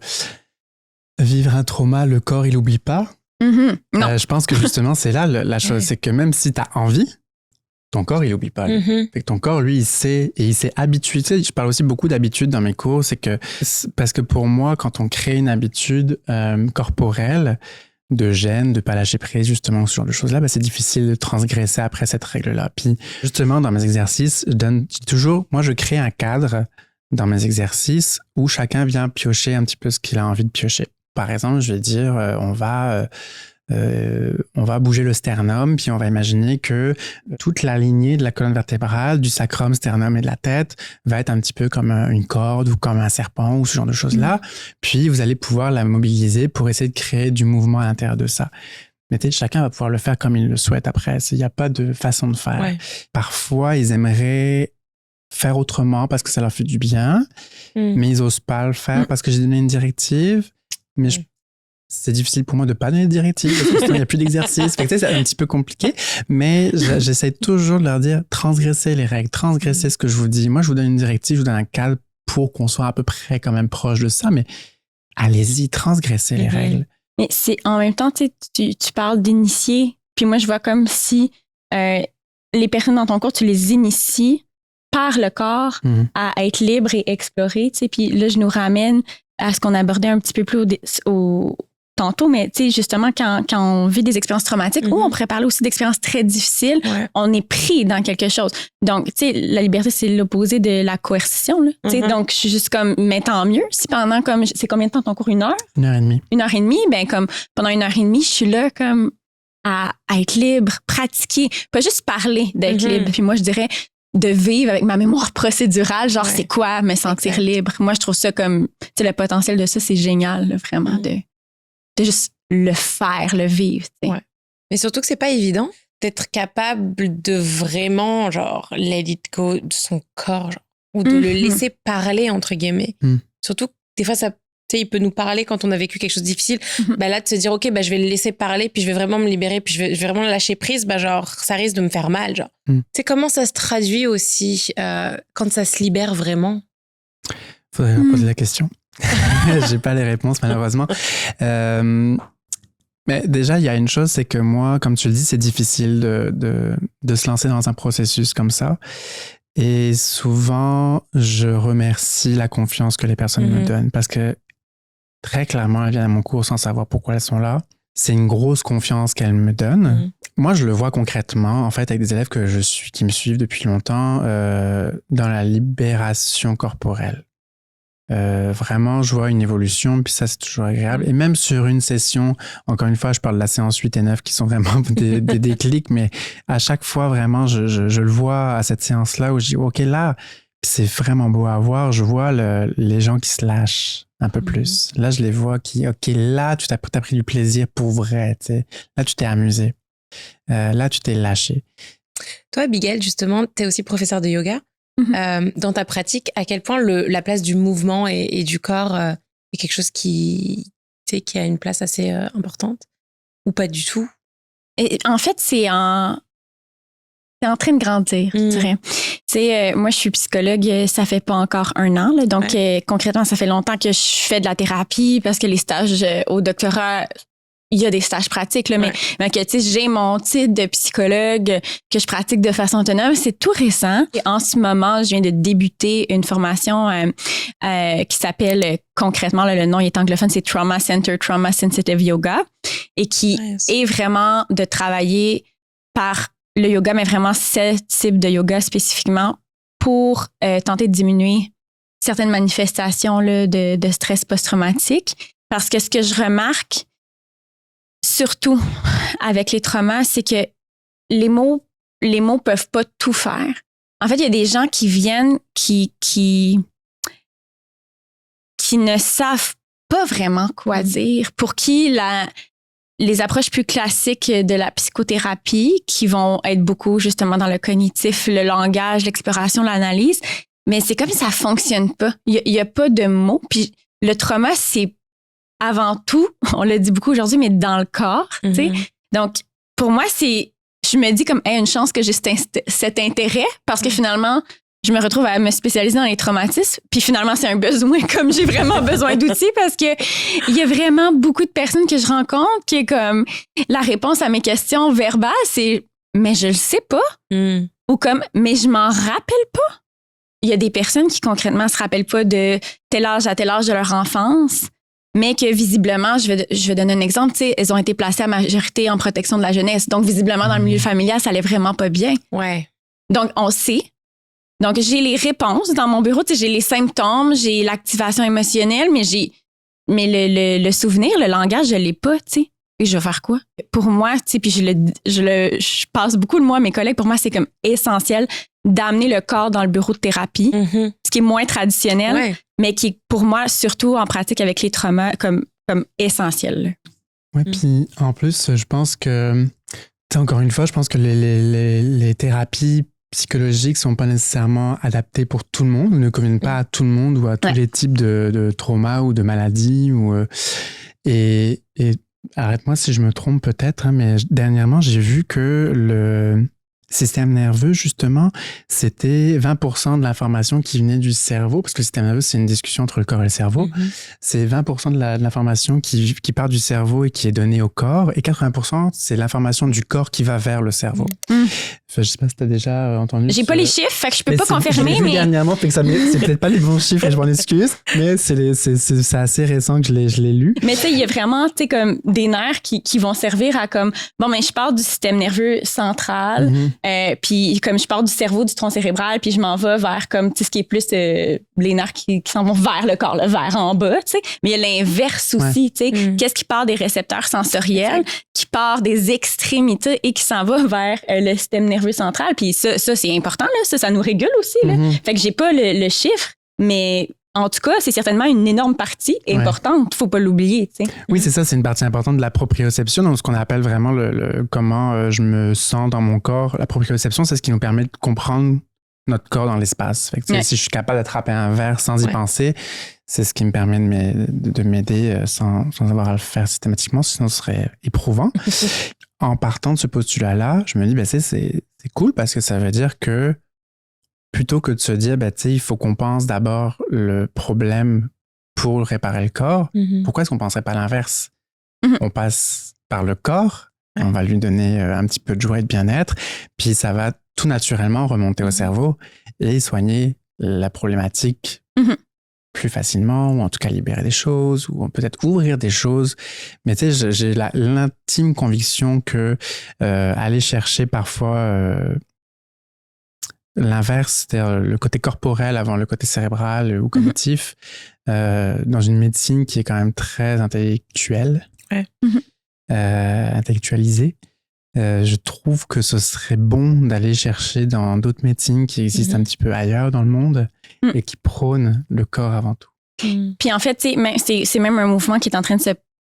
vivre un trauma, le corps, il oublie pas. Non. Je pense que justement, c'est là la chose, c'est que même si tu as envie, ton corps, il n'oublie pas. Fait que ton corps, lui, il sait et il s'est habitué. Tu sais, je parle aussi beaucoup d'habitude dans mes cours. Parce que pour moi, quand on crée une habitude corporelle de gêne, de ne pas lâcher prise, justement, ce genre de choses-là, ben, c'est difficile de transgresser après cette règle-là. Puis, justement, dans mes exercices, je crée un cadre dans mes exercices où chacun vient piocher un petit peu ce qu'il a envie de piocher. Par exemple, je vais dire, on va bouger le sternum, puis on va imaginer que toute la lignée de la colonne vertébrale, du sacrum, sternum et de la tête va être un petit peu comme une corde ou comme un serpent ou ce genre de choses-là. Puis vous allez pouvoir la mobiliser pour essayer de créer du mouvement à l'intérieur de ça. Mais chacun va pouvoir le faire comme il le souhaite après. Il n'y a pas de façon de faire. Ouais. Parfois, ils aimeraient faire autrement parce que ça leur fait du bien, mais ils n'osent pas le faire parce que j'ai donné une directive. Mais c'est difficile pour moi de ne pas donner de directive parce que sinon il n'y a plus d'exercice. Fait que, c'est un petit peu compliqué, mais j'essaie toujours de leur dire transgressez les règles, transgressez ce que je vous dis. Moi, je vous donne une directive, je vous donne un cadre pour qu'on soit à peu près quand même proche de ça, mais allez-y, transgressez les règles. Mais c'est en même temps, tu parles d'initier, puis moi, je vois comme si les personnes dans ton cours, tu les inities par le corps à être libre et explorer. Puis là, je nous ramène à ce qu'on abordait un petit peu plus tantôt, mais tu sais, justement, quand on vit des expériences traumatiques, ou on pourrait parler aussi d'expériences très difficiles, on est pris dans quelque chose. Donc, tu sais, la liberté, c'est l'opposé de la coercition, là. Tu sais, donc, je suis juste comme, mais tant mieux. Si pendant, comme, c'est combien de temps ton cours? 1 heure? 1h30. 1h30, ben comme, pendant 1h30, je suis là comme à être libre, pratiquer, pas juste parler d'être libre. Puis moi, je dirais, de vivre avec ma mémoire procédurale, genre c'est quoi me sentir libre. Moi, je trouve ça comme, tu sais, le potentiel de ça, c'est génial, là, vraiment, de juste le faire, le vivre. Ouais. Mais surtout que c'est pas évident d'être capable de vraiment, genre, let it go de son corps, genre, ou de le laisser parler, entre guillemets. Surtout que des fois, ça, tu sais, il peut nous parler quand on a vécu quelque chose de difficile. Bah là, de se dire, OK, bah, je vais le laisser parler, puis je vais vraiment me libérer, puis je vais vraiment lâcher prise, bah, genre, ça risque de me faire mal, genre. Tu sais, comment ça se traduit aussi quand ça se libère vraiment? Faudrait leur poser la question. J'ai pas les réponses, malheureusement. Mais déjà, il y a une chose, c'est que moi, comme tu le dis, c'est difficile de se lancer dans un processus comme ça. Et souvent, je remercie la confiance que les personnes me donnent parce que très clairement, elles viennent à mon cours sans savoir pourquoi elles sont là. C'est une grosse confiance qu'elles me donnent. Moi, je le vois concrètement, en fait, avec des élèves qui me suivent depuis longtemps dans la libération corporelle. Vraiment, je vois une évolution, puis ça, c'est toujours agréable. Et même sur une session, encore une fois, je parle de la séance 8 et 9 qui sont vraiment des déclics, mais à chaque fois, vraiment, je le vois à cette séance-là où je dis, OK, là, Puis c'est vraiment beau à voir. Je vois les gens qui se lâchent un peu plus. Là, je les vois qui, OK, là, tu t'as pris du plaisir pour vrai. T'sais. Là, tu t'es amusé. Là, tu t'es lâché. Toi, Abigail, justement, tu es aussi professeure de yoga. Dans ta pratique, à quel point la place du mouvement et du corps est quelque chose qui a une place assez importante ou pas du tout? Et en fait, c'est en train de grandir, je dirais. Moi, je suis psychologue, ça fait pas encore 1 an. Là, donc, concrètement, ça fait longtemps que je fais de la thérapie parce que les stages au doctorat, il y a des stages pratiques. Là, mais que j'ai mon titre de psychologue que je pratique de façon autonome. C'est tout récent. Et en ce moment, je viens de débuter une formation qui s'appelle, concrètement, là, le nom est anglophone, c'est Trauma Center, Trauma Sensitive Yoga. Et qui est vraiment de travailler par le yoga, mais vraiment ce type de yoga spécifiquement pour tenter de diminuer certaines manifestations là, de stress post-traumatique. Parce que ce que je remarque, surtout avec les traumas, c'est que les mots peuvent pas tout faire. En fait, il y a des gens qui viennent qui ne savent pas vraiment quoi dire, pour qui les approches plus classiques de la psychothérapie, qui vont être beaucoup justement dans le cognitif, le langage, l'exploration, l'analyse, mais c'est comme si ça fonctionne pas. Il y a pas de mots. Puis le trauma, c'est avant tout, on l'a dit beaucoup aujourd'hui, mais dans le corps. Tu sais. Donc, pour moi, je me dis comme, une chance que j'ai cet intérêt, parce que finalement, je me retrouve à me spécialiser dans les traumatismes. Puis finalement, c'est un besoin, comme j'ai vraiment besoin d'outils, parce que il y a vraiment beaucoup de personnes que je rencontre qui est comme, la réponse à mes questions verbales, c'est, mais je le sais pas. Ou comme, mais je m'en rappelle pas. Il y a des personnes qui concrètement se rappellent pas de tel âge à tel âge de leur enfance, mais que visiblement, je vais donner un exemple, tu sais, elles ont été placées à majorité en protection de la jeunesse. Donc, visiblement, dans le milieu familial, ça allait vraiment pas bien. Ouais. Donc, on sait. Donc, j'ai les réponses dans mon bureau, tu sais, j'ai les symptômes, j'ai l'activation émotionnelle, mais le souvenir, le langage, je l'ai pas, tu sais. Et je vais faire quoi? Pour moi, tu sais, puis je passe beaucoup de mots à mes collègues, pour moi, c'est comme essentiel d'amener le corps dans le bureau de thérapie, ce qui est moins traditionnel, mais qui est pour moi, surtout en pratique avec les traumas, comme essentiel. Oui, puis en plus, je pense que, encore une fois, je pense que les thérapies psychologiques sont pas nécessairement adaptées pour tout le monde, ou ne conviennent pas à tout le monde ou à tous les types de traumas ou de maladies. Et arrête-moi si je me trompe peut-être, mais dernièrement, j'ai vu que le système nerveux, justement, c'était 20% de l'information qui venait du cerveau, parce que le système nerveux, c'est une discussion entre le corps et le cerveau. C'est 20% de l'information qui part du cerveau et qui est donnée au corps, et 80%, c'est l'information du corps qui va vers le cerveau. Je sais pas si tu as déjà entendu. J'ai pas les chiffres, fait que je peux pas confirmer, mais dernièrement, fait que c'est peut-être pas les bons chiffres, et je m'en excuse, mais c'est assez récent que je l'ai lu. Mais tu sais, il y a vraiment, tu sais, comme des nerfs qui vont servir à comme, bon, ben, je pars du système nerveux central, puis comme je pars du cerveau, du tronc cérébral, puis je m'en vais vers comme, tu sais, ce qui est plus les nerfs qui s'en vont vers le corps, vers en bas, tu sais. Mais il y a l'inverse aussi, tu sais. Qu'est-ce qui part des récepteurs sensoriels, qui part des extrémités et qui s'en va vers le système nerveux central. Puis ça c'est important, là. Ça nous régule aussi, là. Fait que j'ai pas le chiffre, mais en tout cas, c'est certainement une énorme partie importante. Faut pas l'oublier, tu sais. Oui, c'est ça. C'est une partie importante de la proprioception. Donc, ce qu'on appelle vraiment comment je me sens dans mon corps. La proprioception, c'est ce qui nous permet de comprendre notre corps dans l'espace. Fait que, si je suis capable d'attraper un verre sans y penser, c'est ce qui me permet de m'aider sans avoir à le faire systématiquement, sinon ce serait éprouvant. En partant de ce postulat-là, je me dis, c'est cool parce que ça veut dire que plutôt que de se dire, il faut qu'on pense d'abord le problème pour réparer le corps, pourquoi est-ce qu'on ne penserait pas l'inverse? On passe par le corps, on va lui donner un petit peu de joie et de bien-être, puis ça va tout naturellement remonter au cerveau et soigner la problématique plus facilement, ou en tout cas libérer des choses, ou peut-être ouvrir des choses. Mais tu sais, j'ai l'intime conviction que aller chercher parfois l'inverse, c'est-à-dire le côté corporel avant le côté cérébral ou cognitif, dans une médecine qui est quand même très intellectuelle, intellectualisée, je trouve que ce serait bon d'aller chercher dans d'autres médecines qui existent un petit peu ailleurs dans le monde et qui prônent le corps avant tout. Puis en fait, c'est même un mouvement qui est en train de se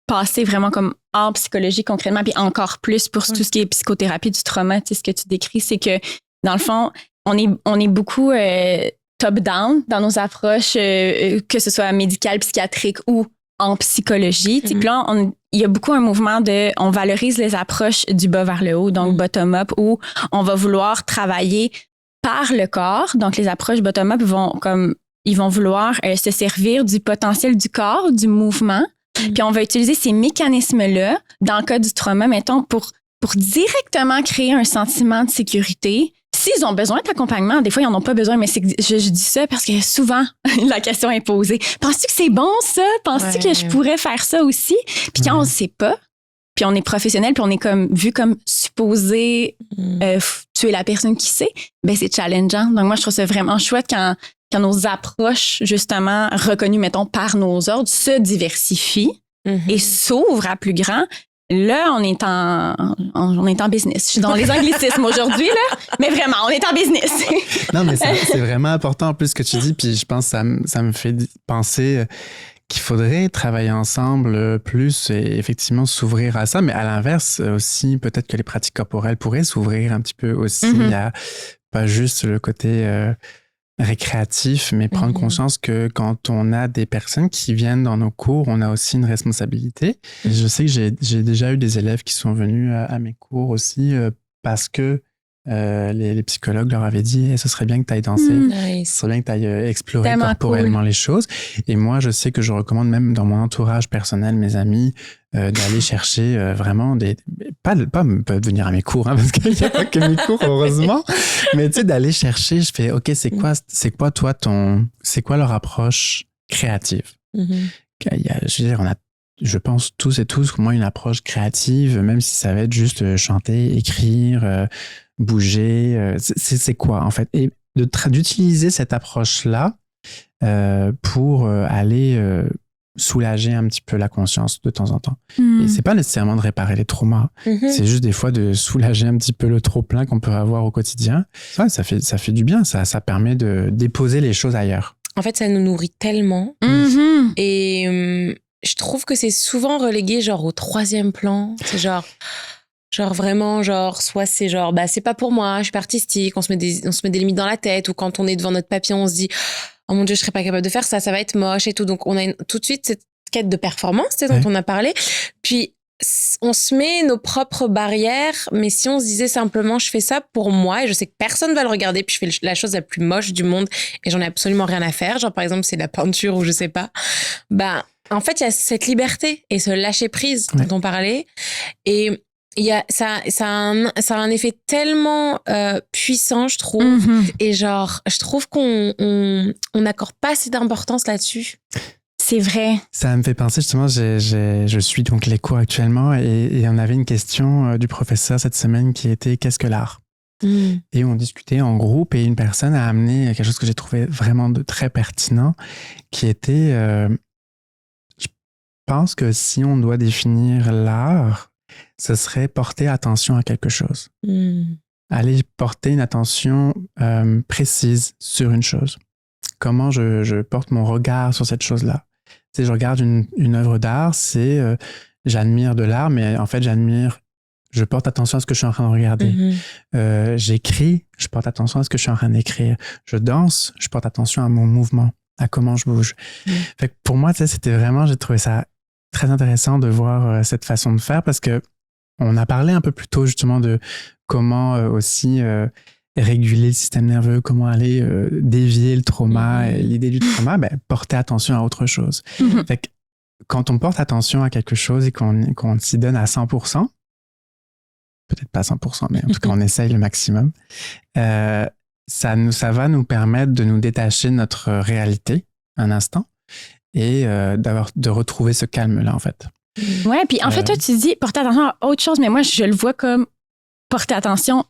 passer vraiment comme en psychologie concrètement, puis encore plus pour tout ce qui est psychothérapie du trauma. Ce que tu décris, c'est que dans le fond, on est beaucoup top-down dans nos approches, que ce soit médicales, psychiatriques ou en psychologie. Puis là, il y a beaucoup un mouvement on valorise les approches du bas vers le haut, donc bottom-up, où on va vouloir travailler par le corps. Donc, les approches bottom-up ils vont vouloir se servir du potentiel du corps, du mouvement. Puis on va utiliser ces mécanismes-là, dans le cas du trauma, mettons, pour directement créer un sentiment de sécurité. S'ils ont besoin d'accompagnement, des fois, ils n'en ont pas besoin, mais je dis ça parce que souvent, la question est posée. Penses-tu que c'est bon, ça? Penses-tu que je pourrais faire ça aussi? Puis quand on ne sait pas, puis on est professionnel, puis on est vu comme supposé tuer la personne qui sait, ben c'est challengeant. Donc moi, je trouve ça vraiment chouette quand nos approches, justement, reconnues, mettons, par nos ordres, se diversifient et s'ouvrent à plus grand. Là, on est en business. Je suis dans les anglicismes aujourd'hui, là, mais vraiment, on est en business. Non, mais c'est vraiment important en plus ce que tu dis, puis je pense que ça me fait penser qu'il faudrait travailler ensemble plus et effectivement s'ouvrir à ça, mais à l'inverse aussi, peut-être que les pratiques corporelles pourraient s'ouvrir un petit peu aussi à pas juste le côté récréatif, mais prendre conscience que quand on a des personnes qui viennent dans nos cours, on a aussi une responsabilité. Et je sais que j'ai déjà eu des élèves qui sont venus à mes cours aussi parce que les psychologues leur avaient dit ce serait bien que tu ailles danser, ce serait bien que tu ailles explorer corporellement les choses. Et moi, je sais que je recommande même dans mon entourage personnel, mes amis, d'aller chercher vraiment pas venir à mes cours, hein, parce qu'il n'y a pas que mes cours, heureusement, mais tu sais, d'aller chercher, je fais, OK, c'est quoi toi c'est quoi leur approche créative? Je veux dire, on a, je pense tous et tous, au moins une approche créative, même si ça va être juste chanter, écrire, bouger, c'est quoi en fait? Et d'utiliser cette approche-là pour aller soulager un petit peu la conscience de temps en temps. Et c'est pas nécessairement de réparer les traumas, c'est juste des fois de soulager un petit peu le trop-plein qu'on peut avoir au quotidien. Ouais, ça fait du bien, ça permet de déposer les choses ailleurs. En fait, ça nous nourrit tellement. Et je trouve que c'est souvent relégué genre au 3e plan. C'est genre vraiment, soit c'est c'est pas pour moi, je suis pas artistique, on se met des limites dans la tête, ou quand on est devant notre papier, on se dit oh mon Dieu, je serais pas capable de faire ça, ça va être moche et tout. Donc on a tout de suite cette quête de performance, dont on a parlé. Puis on se met nos propres barrières, mais si on se disait simplement je fais ça pour moi et je sais que personne va le regarder, puis je fais la chose la plus moche du monde et j'en ai absolument rien à faire, genre par exemple c'est la peinture ou je sais pas, en fait il y a cette liberté et ce lâcher prise dont on parlait, et ça a un effet tellement puissant, je trouve. Et je trouve qu'on n'accorde pas assez d'importance là-dessus. C'est vrai. Ça me fait penser justement, je suis donc les cours actuellement et on avait une question du professeur cette semaine qui était « Qu'est-ce que l'art ?» Et on discutait en groupe et une personne a amené quelque chose que j'ai trouvé vraiment de très pertinent qui était je pense que si on doit définir l'art, ce serait porter attention à quelque chose. Aller porter une attention précise sur une chose. Comment je porte mon regard sur cette chose-là. Tu sais, je regarde une œuvre d'art, c'est j'admire de l'art, mais en fait, je porte attention à ce que je suis en train de regarder. J'écris, je porte attention à ce que je suis en train d'écrire. Je danse, je porte attention à mon mouvement, à comment je bouge. Fait que pour moi, tu sais, c'était vraiment, j'ai trouvé ça très intéressant de voir cette façon de faire parce que on a parlé un peu plus tôt justement de comment aussi réguler le système nerveux, comment aller dévier le trauma et l'idée du trauma, porter attention à autre chose. Fait que quand on porte attention à quelque chose et qu'on s'y donne à 100%, peut-être pas 100%, mais en tout cas on essaye le maximum, ça va nous permettre de nous détacher de notre réalité un instant et de retrouver ce calme-là en fait. Ouais, puis en fait, toi, tu dis porter attention à autre chose, mais moi, je le vois comme porter attention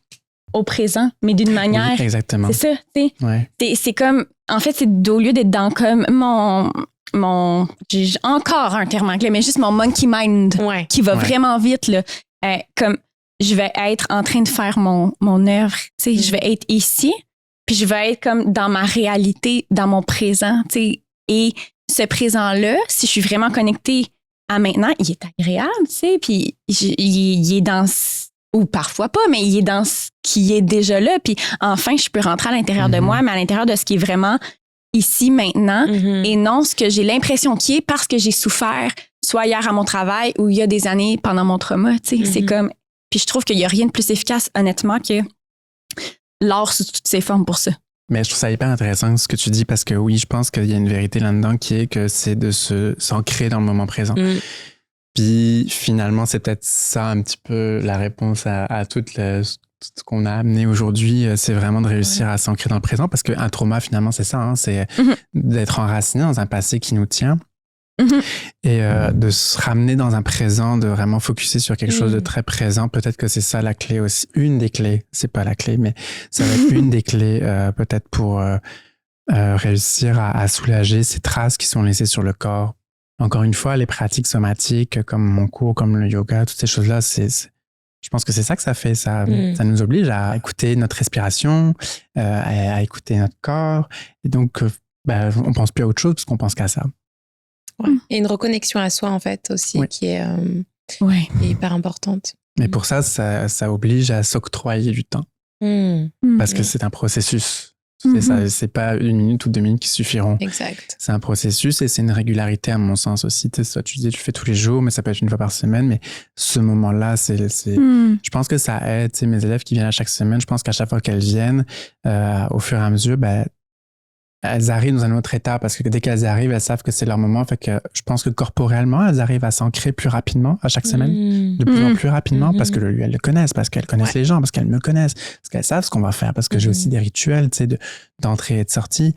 au présent, mais d'une manière. Oui, exactement. C'est ça, tu sais. Ouais. C'est comme, en fait, c'est au lieu d'être dans comme j'ai encore un terme anglais, mais juste mon monkey mind qui va vraiment vite, là. Comme je vais être en train de faire mon œuvre. Tu sais, je vais être ici, puis je vais être comme dans ma réalité, dans mon présent. Tu sais, et ce présent-là, si je suis vraiment connectée à maintenant, il est agréable, tu sais, puis il est dans ou parfois pas, mais il est dans ce qui est déjà là. Puis enfin, je peux rentrer à l'intérieur de moi, mais à l'intérieur de ce qui est vraiment ici, maintenant, et non ce que j'ai l'impression qu'il est parce que j'ai souffert, soit hier à mon travail ou il y a des années pendant mon trauma. Tu sais, c'est comme... Puis je trouve qu'il n'y a rien de plus efficace, honnêtement, que l'art sous toutes ses formes pour ça. Mais je trouve ça hyper intéressant ce que tu dis parce que oui, je pense qu'il y a une vérité là-dedans qui est que c'est de s'ancrer dans le moment présent. Puis finalement, c'est peut-être ça un petit peu la réponse à tout ce qu'on a amené aujourd'hui. C'est vraiment de réussir à s'ancrer dans le présent parce qu'un trauma, finalement, c'est ça. Hein, c'est d'être enraciné dans un passé qui nous tient et de se ramener dans un présent, de vraiment focuser sur quelque chose de très présent. Peut-être que c'est ça la clé aussi. Une des clés, c'est pas la clé, mais ça va être une des clés peut-être pour réussir à soulager ces traces qui sont laissées sur le corps. Encore une fois, les pratiques somatiques, comme mon cours, comme le yoga, toutes ces choses-là, je pense que c'est ça que ça fait. Ça nous oblige à écouter notre respiration, à écouter notre corps. Et donc, on pense plus à autre chose parce qu'on pense qu'à ça. Ouais. Et une reconnexion à soi, en fait, aussi, qui est hyper importante. Mais pour ça oblige à s'octroyer du temps. Parce que c'est un processus. C'est ça, c'est pas 1 minute ou 2 minutes qui suffiront. Exact. C'est un processus et c'est une régularité à mon sens aussi. Tu sais, soit tu dis tu fais tous les jours, mais ça peut être 1 fois par semaine. Mais ce moment-là, je pense que ça aide. Tu sais, mes élèves qui viennent à chaque semaine, je pense qu'à chaque fois qu'elles viennent, au fur et à mesure, elles arrivent dans un autre état parce que dès qu'elles arrivent, elles savent que c'est leur moment. Fait que je pense que corporellement, elles arrivent à s'ancrer plus rapidement à chaque semaine, de plus en plus rapidement parce que elles le connaissent, parce qu'elles connaissent les gens, parce qu'elles me connaissent, parce qu'elles savent ce qu'on va faire, parce que j'ai aussi des rituels, tu sais, d'entrée et de sortie.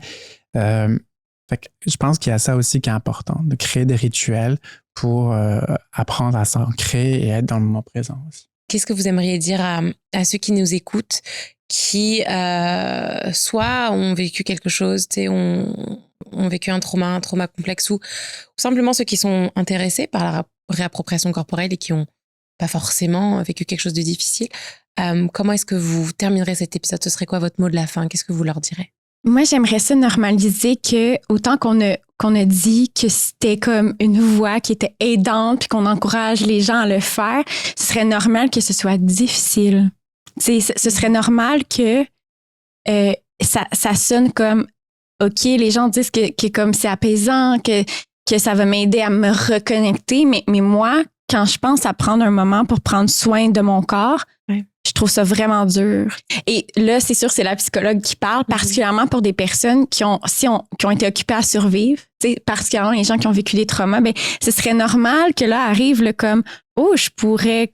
Fait que je pense qu'il y a ça aussi qui est important, de créer des rituels pour apprendre à s'ancrer et être dans le moment présent aussi. Qu'est-ce que vous aimeriez dire à ceux qui nous écoutent qui soit ont vécu quelque chose, ont vécu un trauma complexe ou simplement ceux qui sont intéressés par la réappropriation corporelle et qui n'ont pas forcément vécu quelque chose de difficile. Comment est-ce que vous terminerez cet épisode? Ce serait quoi votre mot de la fin? Qu'est-ce que vous leur direz? Moi, j'aimerais ça normaliser que autant qu'on a dit que c'était comme une voie qui était aidante puis qu'on encourage les gens à le faire, ce serait normal que ce soit difficile. Ce serait normal que ça sonne comme OK, les gens disent que comme c'est apaisant, que ça va m'aider à me reconnecter, mais moi, quand je pense à prendre un moment pour prendre soin de mon corps, je trouve ça vraiment dur. Et là, c'est sûr, c'est la psychologue qui parle, particulièrement pour des personnes qui ont été occupées à survivre, particulièrement les gens qui ont vécu des traumas, ce serait normal que là arrive comme « Oh, je pourrais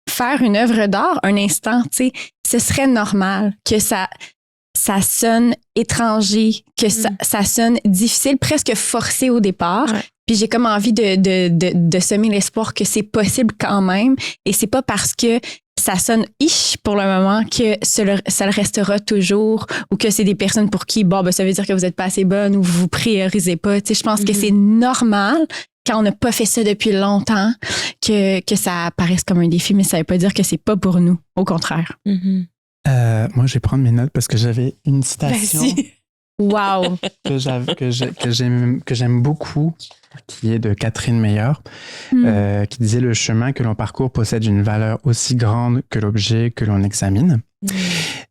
faire une œuvre d'art un instant, tu sais, ce serait normal que ça sonne étranger, que ça sonne difficile, presque forcé au départ. Puis j'ai comme envie de semer l'espoir que c'est possible quand même. Et c'est pas parce que ça sonne pour le moment que ça le restera toujours ou que c'est des personnes pour qui, ça veut dire que vous êtes pas assez bonne ou vous priorisez pas. Tu sais, je pense que c'est normal quand on n'a pas fait ça depuis longtemps, que ça apparaisse comme un défi, mais ça ne veut pas dire que c'est pas pour nous. Au contraire. Moi, je vais prendre mes notes parce que j'avais une citation wow. que j'aime beaucoup, qui est de Catherine Meyer, qui disait « Le chemin que l'on parcourt possède une valeur aussi grande que l'objet que l'on examine ».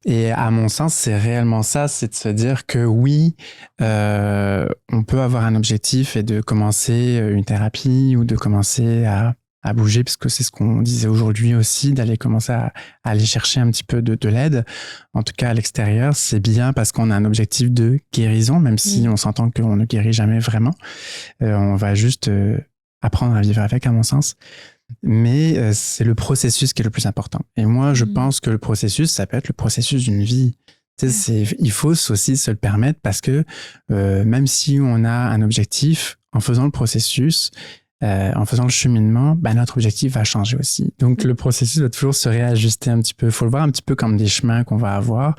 Et à mon sens, c'est réellement ça, c'est de se dire que oui, on peut avoir un objectif et de commencer une thérapie ou de commencer à bouger, puisque c'est ce qu'on disait aujourd'hui aussi, d'aller commencer à aller chercher un petit peu de l'aide. En tout cas, à l'extérieur, c'est bien parce qu'on a un objectif de guérison, même si on s'entend qu'on ne guérit jamais vraiment. On va juste apprendre à vivre avec, à mon sens. Mais c'est le processus qui est le plus important. Et moi, je pense que le processus, ça peut être le processus d'une vie. Il faut aussi se le permettre parce que même si on a un objectif, en faisant le processus, en faisant le cheminement, notre objectif va changer aussi. Donc, le processus va toujours se réajuster un petit peu. Il faut le voir un petit peu comme des chemins qu'on va avoir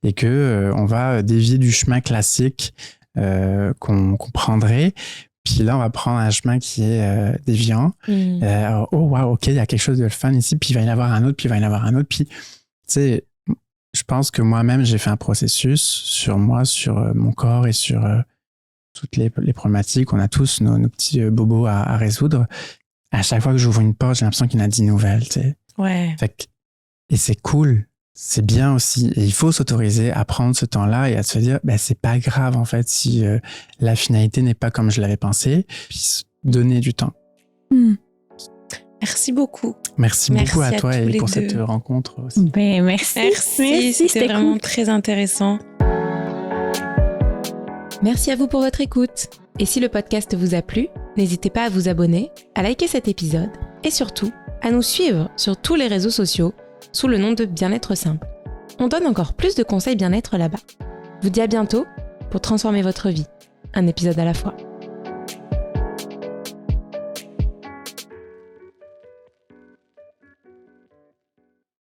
et qu'on va dévier du chemin classique qu'on prendrait. Puis là, on va prendre un chemin qui est déviant. Oh, wow, OK, il y a quelque chose de fun ici. Puis il va y en avoir un autre, puis il va y en avoir un autre. Puis, tu sais, je pense que moi-même, j'ai fait un processus sur moi, sur mon corps et sur toutes les problématiques. On a tous nos petits bobos à résoudre. À chaque fois que j'ouvre une porte, j'ai l'impression qu'il y en a 10 nouvelles, tu sais. Ouais. Et c'est cool. C'est bien aussi. Et il faut s'autoriser à prendre ce temps-là et à se dire, c'est pas grave, en fait, si la finalité n'est pas comme je l'avais pensé. Puis se donner du temps. Merci beaucoup. Merci beaucoup à toi et pour cette rencontre aussi. Merci. C'était vraiment très intéressant. Merci à vous pour votre écoute. Et si le podcast vous a plu, n'hésitez pas à vous abonner, à liker cet épisode et surtout à nous suivre sur tous les réseaux sociaux sous le nom de Bien-être Simple. On donne encore plus de conseils bien-être là-bas. Je vous dis à bientôt pour transformer votre vie, un épisode à la fois.